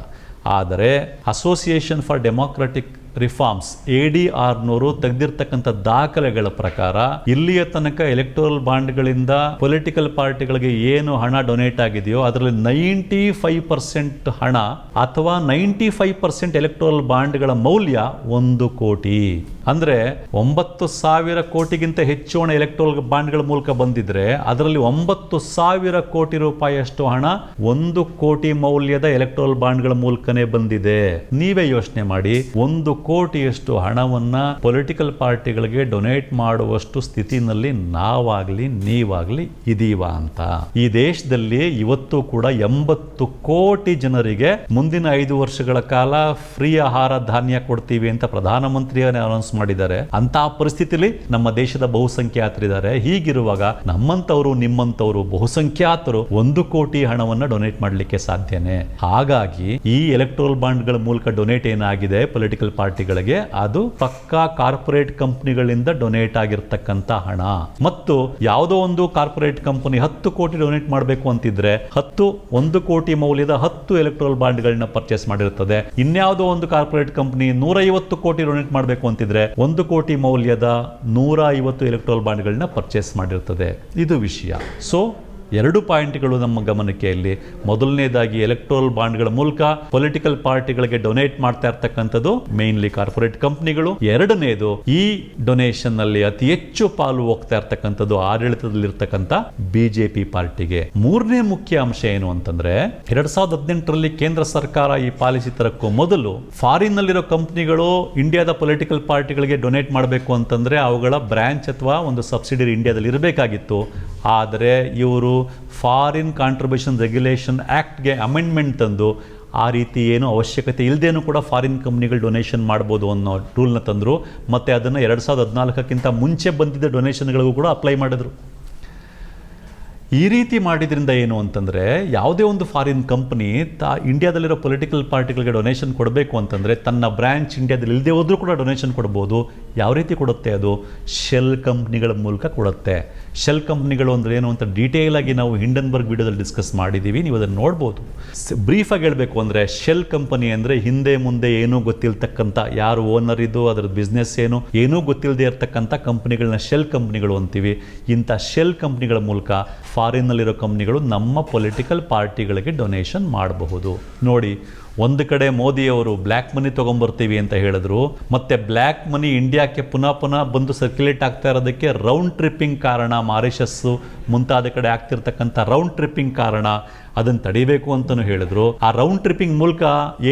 ಆದರೆ ಅಸೋಸಿಯೇಷನ್ ಫಾರ್ ಡೆಮಾಕ್ರೆಟಿಕ್ ರಿಫಾರ್ಮ್ಸ್ ADRನವರು ತೆಗೆದಿರ್ತಕ್ಕಂಥ ದಾಖಲೆಗಳ ಪ್ರಕಾರ ಇಲ್ಲಿಯ ತನಕ ಎಲೆಕ್ಟೋರಲ್ ಬಾಂಡ್ಗಳಿಂದ ಪೊಲಿಟಿಕಲ್ ಪಾರ್ಟಿಗಳಿಗೆ ಏನು ಹಣ ಡೊನೇಟ್ ಆಗಿದೆಯೋ ಅದರಲ್ಲಿ 95% ಹಣ ಅಥವಾ 95% ಎಲೆಕ್ಟೋರಲ್ ಬಾಂಡ್ಗಳ ಮೌಲ್ಯ 1 ಕೋಟಿ. ಅಂದರೆ 9,000 ಕೋಟಿಗಿಂತ ಹೆಚ್ಚು ಹಣ ಎಲೆಕ್ಟೋರಲ್ ಬಾಂಡ್ಗಳ ಮೂಲಕ ಬಂದಿದ್ರೆ ಅದರಲ್ಲಿ 9,000 ಕೋಟಿ ರೂಪಾಯಿಯಷ್ಟು ಹಣ 1 ಕೋಟಿ ಮೌಲ್ಯದ ಎಲೆಕ್ಟ್ರಲ್ ಬಾಂಡ್ಗಳ ಮೂಲಕನೇ ಬಂದಿದೆ. ನೀವೇ ಯೋಚನೆ ಮಾಡಿ, 1 ಕೋಟಿಯಷ್ಟು ಹಣವನ್ನ ಪೊಲಿಟಿಕಲ್ ಪಾರ್ಟಿಗಳಿಗೆ ಡೊನೇಟ್ ಮಾಡುವಷ್ಟು ಸ್ಥಿತಿನಲ್ಲಿ ನಾವಾಗ್ಲಿ ನೀವಾಗ್ಲಿ ಇದೀವ ಅಂತ. ಈ ದೇಶದಲ್ಲಿ ಇವತ್ತು ಕೂಡ 80 ಕೋಟಿ ಜನರಿಗೆ ಮುಂದಿನ 5 ವರ್ಷಗಳ ಕಾಲ ಫ್ರೀ ಆಹಾರ ಧಾನ್ಯ ಕೊಡ್ತೀವಿ ಅಂತ ಪ್ರಧಾನಮಂತ್ರಿಯೇ ಅನೌನ್ಸ್ ಮಾಡಿದ್ದಾರೆ. ಅಂತಹ ಪರಿಸ್ಥಿತಿಯಲ್ಲಿ ನಮ್ಮ ದೇಶದ ಬಹುಸಂಖ್ಯಾತರಿದ್ದಾರೆ. ಹೀಗಿರುವಾಗ ನಮ್ಮಂತವರು ನಿಮ್ಮಂತವರು ಬಹುಸಂಖ್ಯಾತರು 1 ಕೋಟಿ ಹಣವನ್ನ ಡೊನೇಟ್ ಮಾಡಲಿಕ್ಕೆ ಸಾಧ್ಯನೇ? ಹಾಗಾಗಿ ಈ ಎಲೆಕ್ಟ್ರಲ್ ಬಾಂಡ್ಗಳ ಮೂಲಕ ಡೊನೇಟ್ ಏನಾಗಿದೆ ಪೊಲಿಟಿಕಲ್ ಪಾರ್ಟಿಗಳಿಗೆ, ಅದು ಪಕ್ಕಾ ಕಾರ್ಪೊರೇಟ್ ಕಂಪನಿಗಳಿಂದ ಡೊನೇಟ್ ಆಗಿರ್ತಕ್ಕಂಥ ಹಣ. ಮತ್ತು ಯಾವುದೋ ಒಂದು ಕಾರ್ಪೊರೇಟ್ ಕಂಪನಿ 10 ಕೋಟಿ ಡೊನೇಟ್ ಮಾಡಬೇಕು ಅಂತಿದ್ರೆ 1 ಕೋಟಿ ಮೌಲ್ಯದ 10 ಎಲೆಕ್ಟ್ರಲ್ ಬಾಂಡ್ಗಳನ್ನ ಪರ್ಚೇಸ್ ಮಾಡಿರುತ್ತದೆ. ಇನ್ಯಾವುದೋ ಒಂದು ಕಾರ್ಪೊರೇಟ್ ಕಂಪನಿ 150 ಕೋಟಿ ಡೊನೇಟ್ ಮಾಡಬೇಕು ಅಂತಿದ್ರೆ 1 ಕೋಟಿ ಮೌಲ್ಯದ 150 ಎಲೆಕ್ಟ್ರಲ್ ಬಾಂಡ್ಗಳನ್ನ ಪರ್ಚೇಸ್ ಮಾಡಿರ್ತದೆ. ಇದು ವಿಷಯ. ಸೊ 2 ಪಾಯಿಂಟ್ಗಳು ನಮ್ಮ ಗಮನಕ್ಕೆ ಇಲ್ಲಿ. ಮೊದಲನೇದಾಗಿ ಎಲೆಕ್ಟ್ರಲ್ ಬಾಂಡ್ಗಳ ಮೂಲಕ ಪೊಲಿಟಿಕಲ್ ಪಾರ್ಟಿಗಳಿಗೆ ಡೊನೇಟ್ ಮಾಡ್ತಾ ಇರ್ತಕ್ಕಂಥದ್ದು ಮೇನ್ಲಿ ಕಾರ್ಪೊರೇಟ್ ಕಂಪನಿಗಳು. ಎರಡನೇದು, ಈ ಡೊನೇಷನ್ ನಲ್ಲಿ ಅತಿ ಹೆಚ್ಚು ಪಾಲು ಹೋಗ್ತಾ ಇರ್ತಕ್ಕಂಥದ್ದು ಆಡಳಿತದಲ್ಲಿರ್ತಕ್ಕಂಥ ಬಿಜೆಪಿ ಪಾರ್ಟಿಗೆ. ಮೂರನೇ ಮುಖ್ಯ ಅಂಶ ಏನು ಅಂತಂದ್ರೆ 2018ರಲ್ಲಿ ಕೇಂದ್ರ ಸರ್ಕಾರ ಈ ಪಾಲಿಸಿ ತರಕ್ಕೂ ಮೊದಲು ಫಾರಿನ್ ನಲ್ಲಿರೋ ಕಂಪನಿಗಳು ಇಂಡಿಯಾದ ಪೊಲಿಟಿಕಲ್ ಪಾರ್ಟಿಗಳಿಗೆ ಡೊನೇಟ್ ಮಾಡಬೇಕು ಅಂತಂದ್ರೆ ಅವುಗಳ ಬ್ರಾಂಚ್ ಅಥವಾ ಒಂದು ಸಬ್ಸಿಡಿಯರಿ ಇಂಡಿಯಾದಲ್ಲಿ ಇರಬೇಕಾಗಿತ್ತು. ಆದರೆ ಇವರು ಫಾರಿನ್ ಕಾಂಟ್ರಿಬ್ಯೂಷನ್ ರೆಗ್ಯುಲೇಷನ್ ಆಕ್ಟ್ಗೆ ಅಮೆಂಡ್ಮೆಂಟ್ ತಂದು ಆ ರೀತಿ ಏನು ಅವಶ್ಯಕತೆ ಇಲ್ಲದೇನೂ ಕೂಡ ಫಾರಿನ್ ಕಂಪ್ನಿಗಳು ಡೊನೇಷನ್ ಮಾಡ್ಬೋದು ಅನ್ನೋ ರೂಲ್ನ ತಂದರು. ಮತ್ತು ಅದನ್ನು 2014ಕ್ಕಿಂತ ಮುಂಚೆ ಬಂದಿದ್ದ ಡೊನೇಷನ್ಗಳಿಗೂ ಕೂಡ ಅಪ್ಲೈ ಮಾಡಿದ್ರು. ಈ ರೀತಿ ಮಾಡಿದ್ರಿಂದ ಏನು ಅಂತಂದರೆ, ಯಾವುದೇ ಒಂದು ಫಾರಿನ್ ಕಂಪನಿ ಇಂಡಿಯಾದಲ್ಲಿರೋ ಪೊಲಿಟಿಕಲ್ ಪಾರ್ಟಿಗಳಿಗೆ ಡೊನೇಷನ್ ಕೊಡಬೇಕು ಅಂತಂದರೆ ತನ್ನ ಬ್ರಾಂಚ್ ಇಂಡಿಯಾದಲ್ಲಿ ಇಲ್ಲದೆ ಹೋದ್ರೂ ಕೂಡ ಡೊನೇಷನ್ ಕೊಡ್ಬೋದು. ಯಾವ ರೀತಿ ಕೊಡುತ್ತೆ? ಅದು ಶೆಲ್ ಕಂಪ್ನಿಗಳ ಮೂಲಕ ಕೊಡುತ್ತೆ. ಶೆಲ್ ಕಂಪ್ನಿಗಳು ಅಂದರೆ ಏನು ಅಂತ ಡೀಟೇಲ್ ಆಗಿ ನಾವು ಹಿಂಡನ್ಬರ್ಗ್ ವಿಡಿಯೋದಲ್ಲಿ ಡಿಸ್ಕಸ್ ಮಾಡಿದ್ದೀವಿ, ನೀವು ಅದನ್ನು ನೋಡ್ಬೋದು. ಬ್ರೀಫಾಗಿ ಹೇಳಬೇಕು ಅಂದರೆ, ಶೆಲ್ ಕಂಪನಿ ಅಂದರೆ ಹಿಂದೆ ಮುಂದೆ ಏನೂ ಗೊತ್ತಿಲ್ತಕ್ಕಂಥ, ಯಾರು ಓನರ್ ಇದ್ದು ಅದರ ಬಿಸ್ನೆಸ್ ಏನೂ ಗೊತ್ತಿಲ್ಲದೆ ಇರತಕ್ಕಂಥ ಕಂಪ್ನಿಗಳನ್ನ ಶೆಲ್ ಕಂಪ್ನಿಗಳು ಅಂತೀವಿ. ಇಂಥ ಶೆಲ್ ಕಂಪ್ನಿಗಳ ಮೂಲಕ ಫಾರಿನ್ನಲ್ಲಿರೋ ಕಂಪ್ನಿಗಳು ನಮ್ಮ ಪೊಲಿಟಿಕಲ್ ಪಾರ್ಟಿಗಳಿಗೆ ಡೊನೇಷನ್ ಮಾಡಬಹುದು. ನೋಡಿ, ಒಂದು ಕಡೆ ಮೋದಿಯವರು ಬ್ಲ್ಯಾಕ್ ಮನಿ ತೊಗೊಂಬರ್ತೀವಿ ಅಂತ ಹೇಳಿದ್ರು, ಮತ್ತೆ ಬ್ಲ್ಯಾಕ್ ಮನಿ ಇಂಡಿಯಾಕ್ಕೆ ಪುನಃ ಬಂದು ಸರ್ಕ್ಯುಲೇಟ್ ಆಗ್ತಾ ಇರೋದಕ್ಕೆ ರೌಂಡ್ ಟ್ರಿಪ್ಪಿಂಗ್ ಕಾರಣ, ಮಾರಿಷಸ್ಸು ಮುಂತಾದ ಕಡೆ ಆಗ್ತಿರ್ತಕ್ಕಂಥ ರೌಂಡ್ ಟ್ರಿಪ್ಪಿಂಗ್ ಕಾರಣ, ಅದನ್ನು ತಡಿಬೇಕು ಅಂತಲೂ ಹೇಳಿದ್ರು. ಆ ರೌಂಡ್ ಟ್ರಿಪ್ಪಿಂಗ್ ಮೂಲಕ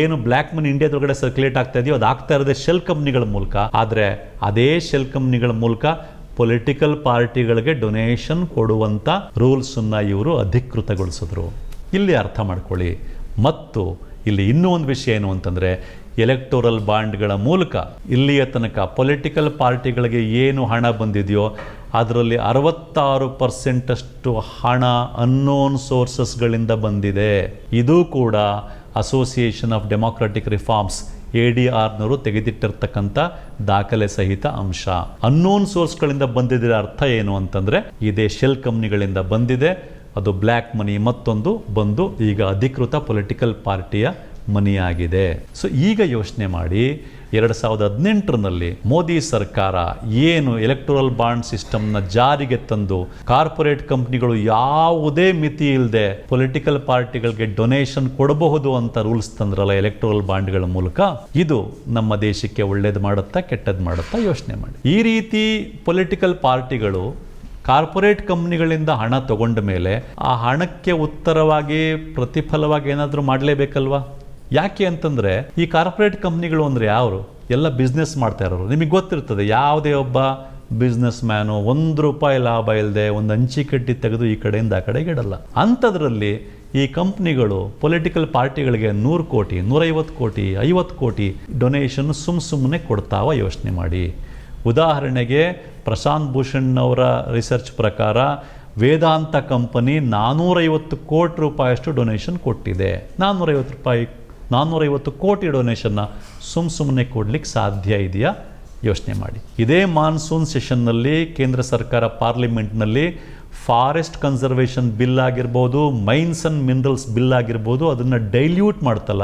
ಏನು ಬ್ಲ್ಯಾಕ್ ಮನಿ ಇಂಡಿಯಾದೊಳಗಡೆ ಸರ್ಕ್ಯುಲೇಟ್ ಆಗ್ತಾ ಇದೆಯೋ ಅದು ಆಗ್ತಾ ಇರೋದೇ ಶೆಲ್ ಕಂಪ್ನಿಗಳ ಮೂಲಕ. ಆದರೆ ಅದೇ ಶೆಲ್ ಕಂಪ್ನಿಗಳ ಮೂಲಕ ಪೊಲಿಟಿಕಲ್ ಪಾರ್ಟಿಗಳಿಗೆ ಡೊನೇಷನ್ ಕೊಡುವಂಥ ರೂಲ್ಸನ್ನು ಇವರು ಅಧಿಕೃತಗೊಳಿಸಿದ್ರು. ಇಲ್ಲಿ ಅರ್ಥ ಮಾಡ್ಕೊಳ್ಳಿ. ಮತ್ತು ಇಲ್ಲಿ ಇನ್ನೂ ಒಂದು ವಿಷಯ ಏನು ಅಂತಂದರೆ, ಎಲೆಕ್ಟೋರಲ್ ಬಾಂಡ್ಗಳ ಮೂಲಕ ಇಲ್ಲಿಯ ತನಕ ಪೊಲಿಟಿಕಲ್ ಪಾರ್ಟಿಗಳಿಗೆ ಏನು ಹಣ ಬಂದಿದೆಯೋ ಅದರಲ್ಲಿ 66% ಹಣ ಅನ್ನೋನ್ ಸೋರ್ಸಸ್ಗಳಿಂದ ಬಂದಿದೆ. ಇದು ಕೂಡ ಅಸೋಸಿಯೇಷನ್ ಆಫ್ ಡೆಮಾಕ್ರೆಟಿಕ್ ರಿಫಾರ್ಮ್ಸ್ ADRನವರು ತೆಗೆದಿಟ್ಟಿರ್ತಕ್ಕಂಥ ದಾಖಲೆ ಸಹಿತ ಅಂಶ. ಅನ್ನೋನ್ ಸೋರ್ಸ್ಗಳಿಂದ ಬಂದಿದ್ದರೆ ಅರ್ಥ ಏನು ಅಂತಂದರೆ, ಇದೇ ಶೆಲ್ ಕಂಪ್ನಿಗಳಿಂದ ಬಂದಿದೆ, ಅದು ಬ್ಲ್ಯಾಕ್ ಮನಿ ಮತ್ತೊಂದು ಬಂದು ಈಗ ಅಧಿಕೃತ ಪೊಲಿಟಿಕಲ್ ಪಾರ್ಟಿಯ ಮನಿಯಾಗಿದೆ. ಸೊ ಈಗ ಯೋಚನೆ ಮಾಡಿ, 2018ರಲ್ಲಿ ಮೋದಿ ಸರ್ಕಾರ ಏನು ಎಲೆಕ್ಟೋರಲ್ ಬಾಂಡ್ ಸಿಸ್ಟಮ್ನ ಜಾರಿಗೆ ತಂದು ಕಾರ್ಪೊರೇಟ್ ಕಂಪ್ನಿಗಳು ಯಾವುದೇ ಮಿತಿ ಇಲ್ಲದೆ ಪೊಲಿಟಿಕಲ್ ಪಾರ್ಟಿಗಳಿಗೆ ಡೊನೇಷನ್ ಕೊಡಬಹುದು ಅಂತ ರೂಲ್ಸ್ ತಂದ್ರಲ್ಲ ಎಲೆಕ್ಟೋರಲ್ ಬಾಂಡ್ಗಳ ಮೂಲಕ, ಇದು ನಮ್ಮ ದೇಶಕ್ಕೆ ಒಳ್ಳೇದು ಮಾಡುತ್ತಾ ಕೆಟ್ಟದ್ದು ಮಾಡುತ್ತಾ ಯೋಚನೆ ಮಾಡಿ. ಈ ರೀತಿ ಪೊಲಿಟಿಕಲ್ ಪಾರ್ಟಿಗಳು ಕಾರ್ಪೊರೇಟ್ ಕಂಪ್ನಿಗಳಿಂದ ಹಣ ತಗೊಂಡ ಮೇಲೆ ಆ ಹಣಕ್ಕೆ ಉತ್ತರವಾಗಿ ಪ್ರತಿಫಲವಾಗಿ ಏನಾದರೂ ಮಾಡಲೇಬೇಕಲ್ವಾ? ಯಾಕೆ ಅಂತಂದರೆ, ಈ ಕಾರ್ಪೊರೇಟ್ ಕಂಪ್ನಿಗಳು ಅಂದರೆ ಯಾರು? ಎಲ್ಲ ಬಿಸ್ನೆಸ್ ಮಾಡ್ತಾ ಇರೋರು. ನಿಮಗೆ ಗೊತ್ತಿರ್ತದೆ, ಯಾವುದೇ ಒಬ್ಬ ಬಿಸ್ನೆಸ್ ಮ್ಯಾನು ₹1 ಲಾಭ ಇಲ್ಲದೆ ಒಂದು ಹಂಚಿ ಕಡ್ಡಿ ತೆಗೆದು ಈ ಕಡೆಯಿಂದ ಆ ಕಡೆಗೆ ಇಡಲ್ಲ. ಅಂಥದ್ರಲ್ಲಿ ಈ ಕಂಪ್ನಿಗಳು ಪೊಲಿಟಿಕಲ್ ಪಾರ್ಟಿಗಳಿಗೆ 100 ಕೋಟಿ 150 ಕೋಟಿ 50 ಕೋಟಿ ಡೊನೇಷನ್ ಸುಮ್ಮನೆ ಕೊಡ್ತಾವ? ಯೋಚನೆ ಮಾಡಿ. ಉದಾಹರಣೆಗೆ ಪ್ರಶಾಂತ್ ಭೂಷಣ್ ಅವರ ರಿಸರ್ಚ್ ಪ್ರಕಾರ ವೇದಾಂತ ಕಂಪನಿ ₹450 ಕೋಟಿ ಡೊನೇಷನ್ ಕೊಟ್ಟಿದೆ. ₹450 ಕೋಟಿ ಡೊನೇಷನ್ನ ಸುಮ್ಮನೆ ಕೊಡ್ಲಿಕ್ಕೆ ಸಾಧ್ಯ ಇದೆಯಾ? ಯೋಚನೆ ಮಾಡಿ. ಇದೇ ಮಾನ್ಸೂನ್ ಸೆಷನ್ನಲ್ಲಿ ಕೇಂದ್ರ ಸರ್ಕಾರ ಪಾರ್ಲಿಮೆಂಟ್ನಲ್ಲಿ ಫಾರೆಸ್ಟ್ ಕನ್ಸರ್ವೇಷನ್ ಬಿಲ್ ಆಗಿರ್ಬೋದು, ಮೈನ್ಸ್ ಆ್ಯಂಡ್ ಮಿನರಲ್ಸ್ ಬಿಲ್ ಆಗಿರ್ಬೋದು, ಅದನ್ನು ಡೈಲ್ಯೂಟ್ ಮಾಡ್ತಲ್ಲ,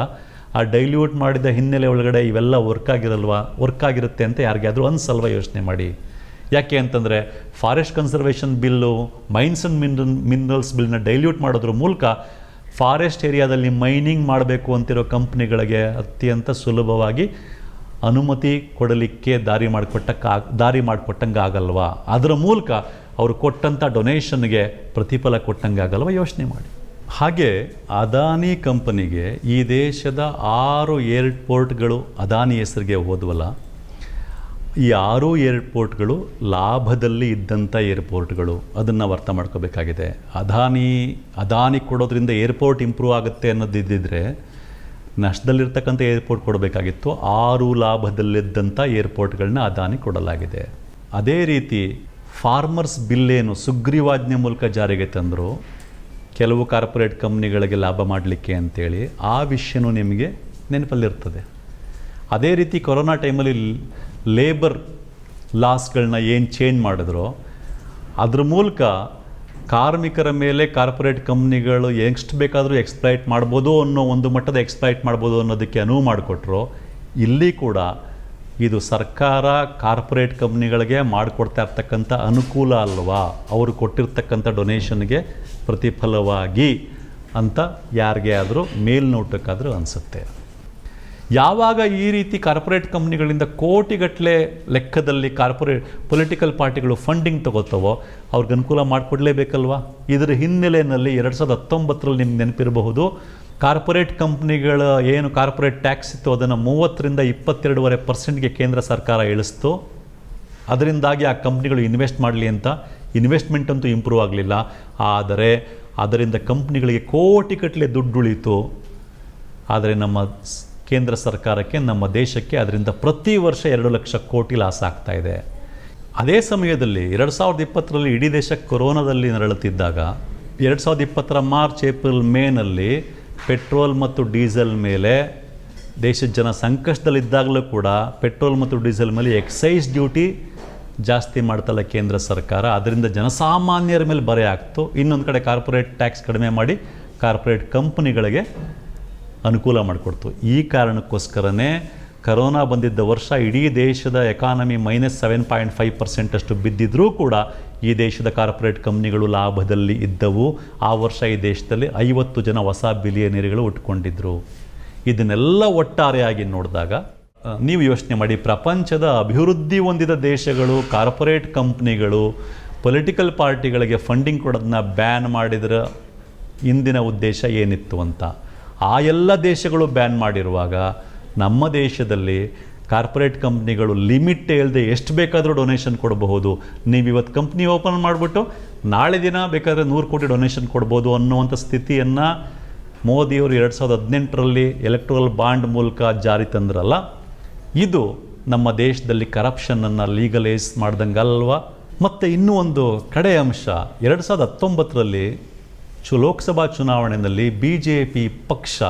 ಆ ಡೈಲ್ಯೂಟ್ ಮಾಡಿದ ಹಿನ್ನೆಲೆ ಒಳಗಡೆ ಇವೆಲ್ಲ ವರ್ಕ್ ಆಗಿರುತ್ತೆ ಅಂತ ಯಾರಿಗಾದರೂ ಅನ್ಸಲ್ವ? ಯೋಚನೆ ಮಾಡಿ. ಯಾಕೆ ಅಂತಂದರೆ, forest conservation bill, mains and minerals ಬಿಲ್ನ ಡೈಲ್ಯೂಟ್ ಮಾಡೋದ್ರ ಮೂಲಕ ಫಾರೆಸ್ಟ್ ಏರಿಯಾದಲ್ಲಿ ಮೈನಿಂಗ್ ಮಾಡಬೇಕು ಅಂತಿರೋ ಕಂಪ್ನಿಗಳಿಗೆ ಅತ್ಯಂತ ಸುಲಭವಾಗಿ ಅನುಮತಿ ಕೊಡಲಿಕ್ಕೆ ದಾರಿ ಮಾಡಿಕೊಟ್ಟಂಗೆ ಆಗಲ್ವಾ? ಅದರ ಮೂಲಕ ಅವರು ಕೊಟ್ಟಂಥ ಡೊನೇಷನ್ಗೆ ಪ್ರತಿಫಲ ಕೊಟ್ಟಂಗೆ ಆಗಲ್ವ? ಯೋಚನೆ ಮಾಡಿ. ಹಾಗೆ ಅದಾನಿ ಕಂಪನಿಗೆ ಈ ದೇಶದ 6 ಏರ್ಪೋರ್ಟ್ಗಳು ಅದಾನಿ ಹೆಸರಿಗೆ ಹೋದ್ವಲ್ಲ, ಈ 6 ಏರ್ಪೋರ್ಟ್ಗಳು ಲಾಭದಲ್ಲಿ ಇದ್ದಂಥ ಏರ್ಪೋರ್ಟ್ಗಳು. ಅದನ್ನು ನಾವು ಅರ್ಥ ಮಾಡ್ಕೋಬೇಕಾಗಿದೆ. ಅದಾನಿ ಕೊಡೋದ್ರಿಂದ ಏರ್ಪೋರ್ಟ್ ಇಂಪ್ರೂವ್ ಆಗುತ್ತೆ ಅನ್ನೋದಿದ್ದರೆ ನಷ್ಟದಲ್ಲಿರ್ತಕ್ಕಂಥ ಏರ್ಪೋರ್ಟ್ ಕೊಡಬೇಕಾಗಿತ್ತು. 6 ಲಾಭದಲ್ಲಿದ್ದಂಥ ಏರ್ಪೋರ್ಟ್ಗಳನ್ನ ಅದಾನಿ ಕೊಡಲಾಗಿದೆ. ಅದೇ ರೀತಿ ಫಾರ್ಮರ್ಸ್ ಬಿಲ್ ಏನು ಸುಗ್ರೀವಾಜ್ಞೆ ಮೂಲಕ ಜಾರಿಗೆ ತಂದರು ಕೆಲವು ಕಾರ್ಪೊರೇಟ್ ಕಂಪ್ನಿಗಳಿಗೆ ಲಾಭ ಮಾಡಲಿಕ್ಕೆ ಅಂತೇಳಿ, ಆ ವಿಷಯನೂ ನಿಮಗೆ ನೆನಪಲ್ಲಿರ್ತದೆ. ಅದೇ ರೀತಿ ಕೊರೋನಾ ಟೈಮಲ್ಲಿ ಲೇಬರ್ ಲಾಸ್ಗಳನ್ನ ಏನು ಚೇಂಜ್ ಮಾಡಿದ್ರೋ ಅದ್ರ ಮೂಲಕ ಕಾರ್ಮಿಕರ ಮೇಲೆ ಕಾರ್ಪೊರೇಟ್ ಕಂಪ್ನಿಗಳು ಎಷ್ಟು ಬೇಕಾದರೂ ಎಕ್ಸ್ಪ್ಲಾಯ್ಟ್ ಮಾಡ್ಬೋದು ಅನ್ನೋ ಒಂದು ಮಟ್ಟದ ಎಕ್ಸ್ಪ್ಲಾಯ್ಟ್ ಮಾಡ್ಬೋದು ಅನ್ನೋದಕ್ಕೆ ಅನುವು ಮಾಡಿಕೊಟ್ರು. ಇಲ್ಲಿ ಕೂಡ ಇದು ಸರ್ಕಾರ ಕಾರ್ಪೊರೇಟ್ ಕಂಪ್ನಿಗಳಿಗೆ ಮಾಡಿಕೊಡ್ತಾ ಇರ್ತಕ್ಕಂಥ ಅನುಕೂಲ ಅಲ್ವಾ, ಅವರು ಕೊಟ್ಟಿರ್ತಕ್ಕಂಥ ಡೊನೇಷನ್ಗೆ ಪ್ರತಿಫಲವಾಗಿ ಅಂತ ಯಾರಿಗೆ ಆದರೂ ಮೇಲ್ನೋಟಕ್ಕಾದರೂ ಅನಿಸುತ್ತೆ. ಯಾವಾಗ ಈ ರೀತಿ ಕಾರ್ಪೊರೇಟ್ ಕಂಪ್ನಿಗಳಿಂದ ಕೋಟಿಗಟ್ಟಲೆ ಲೆಕ್ಕದಲ್ಲಿ ಪೊಲಿಟಿಕಲ್ ಪಾರ್ಟಿಗಳು ಫಂಡಿಂಗ್ ತಗೋತಾವೋ ಅವ್ರಿಗೆ ಅನುಕೂಲ ಮಾಡಿಕೊಡ್ಲೇಬೇಕಲ್ವಾ. ಇದರ ಹಿನ್ನೆಲೆಯಲ್ಲಿ 2019ರಲ್ಲಿ ನಿಮ್ಗೆ ನೆನಪಿರಬಹುದು, ಕಾರ್ಪೊರೇಟ್ ಕಂಪ್ನಿಗಳ ಏನು ಕಾರ್ಪೊರೇಟ್ ಟ್ಯಾಕ್ಸ್ ಇತ್ತು ಅದನ್ನು 30ರಿಂದ 22.5%ಗೆ ಕೇಂದ್ರ ಸರ್ಕಾರ ಇಳಿಸ್ತು. ಅದರಿಂದಾಗಿ ಆ ಕಂಪ್ನಿಗಳು ಇನ್ವೆಸ್ಟ್ ಮಾಡಲಿ ಅಂತ, ಇನ್ವೆಸ್ಟ್ಮೆಂಟ್ ಅಂತೂ ಇಂಪ್ರೂವ್ ಆಗಲಿಲ್ಲ, ಆದರೆ ಅದರಿಂದ ಕಂಪ್ನಿಗಳಿಗೆ ಕೋಟಿಗಟ್ಟಲೆ ದುಡ್ಡು ಉಳೀತು. ಆದರೆ ನಮ್ಮ ಕೇಂದ್ರ ಸರ್ಕಾರಕ್ಕೆ, ನಮ್ಮ ದೇಶಕ್ಕೆ ಅದರಿಂದ ಪ್ರತಿ ವರ್ಷ 2 ಲಕ್ಷ ಕೋಟಿ ಲಾಸ್ ಆಗ್ತಾ ಇದೆ. ಅದೇ ಸಮಯದಲ್ಲಿ 2020ರಲ್ಲಿ ಇಡೀ ದೇಶ ಕೊರೋನಾದಲ್ಲಿ ನರಳುತ್ತಿದ್ದಾಗ 2020ರ ಮಾರ್ಚ್, ಏಪ್ರಿಲ್, ಮೇನಲ್ಲಿ ಪೆಟ್ರೋಲ್ ಮತ್ತು ಡೀಸೆಲ್ ಮೇಲೆ ದೇಶದ ಜನ ಸಂಕಷ್ಟದಲ್ಲಿದ್ದಾಗಲೂ ಕೂಡ ಪೆಟ್ರೋಲ್ ಮತ್ತು ಡೀಸೆಲ್ ಮೇಲೆ ಎಕ್ಸೈಸ್ ಡ್ಯೂಟಿ ಜಾಸ್ತಿ ಮಾಡ್ತಲ್ಲ ಕೇಂದ್ರ ಸರ್ಕಾರ. ಅದರಿಂದ ಜನಸಾಮಾನ್ಯರ ಮೇಲೆ ಬರೆ ಆಗ್ತು. ಇನ್ನೊಂದು ಕಡೆ ಕಾರ್ಪೊರೇಟ್ ಟ್ಯಾಕ್ಸ್ ಕಡಿಮೆ ಮಾಡಿ ಕಾರ್ಪೊರೇಟ್ ಕಂಪ್ನಿಗಳಿಗೆ ಅನುಕೂಲ ಮಾಡಿಕೊಡ್ತು. ಈ ಕಾರಣಕ್ಕೋಸ್ಕರನೇ ಕರೋನಾ ಬಂದಿದ್ದ ವರ್ಷ ಇಡೀ ದೇಶದ ಎಕಾನಮಿ -7.5% ಅಷ್ಟು ಬಿದ್ದಿದ್ರೂ ಕೂಡ ಈ ದೇಶದ ಕಾರ್ಪೊರೇಟ್ ಕಂಪ್ನಿಗಳು ಲಾಭದಲ್ಲಿ ಇದ್ದವು. ಆ ವರ್ಷ ಈ ದೇಶದಲ್ಲಿ 50 ಜನ ಹೊಸ ಬಿಲಿಯನೀರ್ಗಳು ಹುಟ್ಕೊಂಡಿದ್ರು. ಇದನ್ನೆಲ್ಲ ಒಟ್ಟಾರೆಯಾಗಿ ನೋಡಿದಾಗ ನೀವು ಯೋಚನೆ ಮಾಡಿ, ಪ್ರಪಂಚದ ಅಭಿವೃದ್ಧಿ ಹೊಂದಿದ ದೇಶಗಳು ಕಾರ್ಪೊರೇಟ್ ಕಂಪ್ನಿಗಳು ಪೊಲಿಟಿಕಲ್ ಪಾರ್ಟಿಗಳಿಗೆ ಫಂಡಿಂಗ್ ಕೊಡೋದನ್ನ ಬ್ಯಾನ್ ಮಾಡಿದ್ರ ಹಿಂದಿನ ಉದ್ದೇಶ ಏನಿತ್ತು ಅಂತ. ಆ ಎಲ್ಲ ದೇಶಗಳು ಬ್ಯಾನ್ ಮಾಡಿರುವಾಗ ನಮ್ಮ ದೇಶದಲ್ಲಿ ಕಾರ್ಪೊರೇಟ್ ಕಂಪ್ನಿಗಳು ಲಿಮಿಟ್ ಇಲ್ಲದೆ ಎಷ್ಟು ಬೇಕಾದರೂ ಡೊನೇಷನ್ ಕೊಡಬಹುದು. ನೀವು ಇವತ್ತು ಕಂಪ್ನಿ ಓಪನ್ ಮಾಡಿಬಿಟ್ಟು ನಾಳೆ ದಿನ ಬೇಕಾದರೆ 100 ಕೋಟಿ ಡೊನೇಷನ್ ಕೊಡ್ಬೋದು ಅನ್ನುವಂಥ ಸ್ಥಿತಿಯನ್ನು ಮೋದಿಯವರು 2018ರಲ್ಲಿ ಎಲೆಕ್ಟ್ರಲ್ ಬಾಂಡ್ ಮೂಲಕ ಜಾರಿ ತಂದ್ರಲ್ಲ, ಇದು ನಮ್ಮ ದೇಶದಲ್ಲಿ ಕರಪ್ಷನನ್ನು ಲೀಗಲೈಸ್ ಮಾಡ್ದಂಗಲ್ವಾ. ಮತ್ತು ಇನ್ನೂ ಒಂದು ಕಡೆ ಅಂಶ, 2019ರಲ್ಲಿ ಲೋಕಸಭಾ ಚುನಾವಣೆಯಲ್ಲಿ BJP ಪಕ್ಷ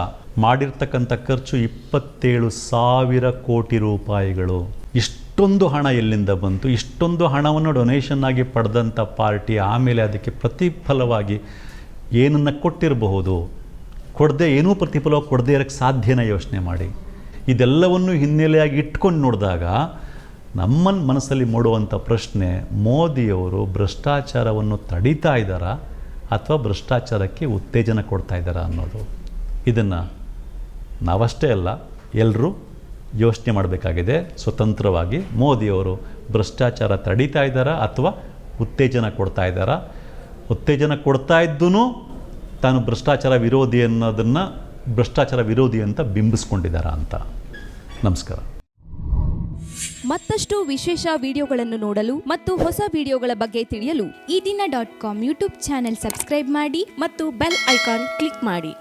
ಮಾಡಿರ್ತಕ್ಕಂಥ ಖರ್ಚು 27,000 ಕೋಟಿ ರೂಪಾಯಿಗಳು. ಇಷ್ಟೊಂದು ಹಣ ಎಲ್ಲಿಂದ ಬಂತು? ಇಷ್ಟೊಂದು ಹಣವನ್ನು ಡೊನೇಷನ್ ಆಗಿ ಪಡೆದಂಥ ಪಾರ್ಟಿ ಆಮೇಲೆ ಅದಕ್ಕೆ ಪ್ರತಿಫಲವಾಗಿ ಏನನ್ನು ಕೊಟ್ಟಿರಬಹುದು? ಕೊಡದೆ, ಏನೂ ಪ್ರತಿಫಲ ಕೊಡದೇ ಇರೋಕ್ಕೆ ಸಾಧ್ಯನ? ಯೋಚನೆ ಮಾಡಿ. ಇದೆಲ್ಲವನ್ನು ಹಿನ್ನೆಲೆಯಾಗಿ ಇಟ್ಕೊಂಡು ನೋಡಿದಾಗ ನಮ್ಮ ಮನಸ್ಸಲ್ಲಿ ಮೂಡುವಂಥ ಪ್ರಶ್ನೆ, ಮೋದಿಯವರು ಭ್ರಷ್ಟಾಚಾರವನ್ನು ತಡೀತಾ ಇದ್ದಾರಾ ಅಥವಾ ಭ್ರಷ್ಟಾಚಾರಕ್ಕೆ ಉತ್ತೇಜನ ಕೊಡ್ತಾ ಇದ್ದಾರಾ ಅನ್ನೋದು. ಇದನ್ನು ನಾವಷ್ಟೇ ಅಲ್ಲ, ಎಲ್ಲರೂ ಯೋಚನೆ ಮಾಡಬೇಕಾಗಿದೆ ಸ್ವತಂತ್ರವಾಗಿ. ಮೋದಿಯವರು ಭ್ರಷ್ಟಾಚಾರ ತಡೀತಾ ಇದ್ದಾರಾ ಅಥವಾ ಉತ್ತೇಜನ ಕೊಡ್ತಾ ಇದ್ದಾರಾ? ಉತ್ತೇಜನ ಕೊಡ್ತಾ ಇದ್ದೂ ತಾನು ಭ್ರಷ್ಟಾಚಾರ ವಿರೋಧಿ ಅನ್ನೋದನ್ನು ಭ್ರಷ್ಟಾಚಾರ ವಿರೋಧಿ ಅಂತ ಬಿಂಬಿಸ್ಕೊಂಡಿದ್ದಾರಾ ಅಂತ. ನಮಸ್ಕಾರ. ಮತ್ತಷ್ಟು ವಿಶೇಷ ವಿಡಿಯೋಗಳನ್ನು ನೋಡಲು ಮತ್ತು ಹೊಸ ವಿಡಿಯೋಗಳ ಬಗ್ಗೆ ತಿಳಿಯಲು ಈ ದಿನ .com ಯೂಟ್ಯೂಬ್ ಚಾನೆಲ್ ಸಬ್ಸ್ಕ್ರೈಬ್ ಮಾಡಿ ಮತ್ತು ಬೆಲ್ ಐಕಾನ್ ಕ್ಲಿಕ್ ಮಾಡಿ.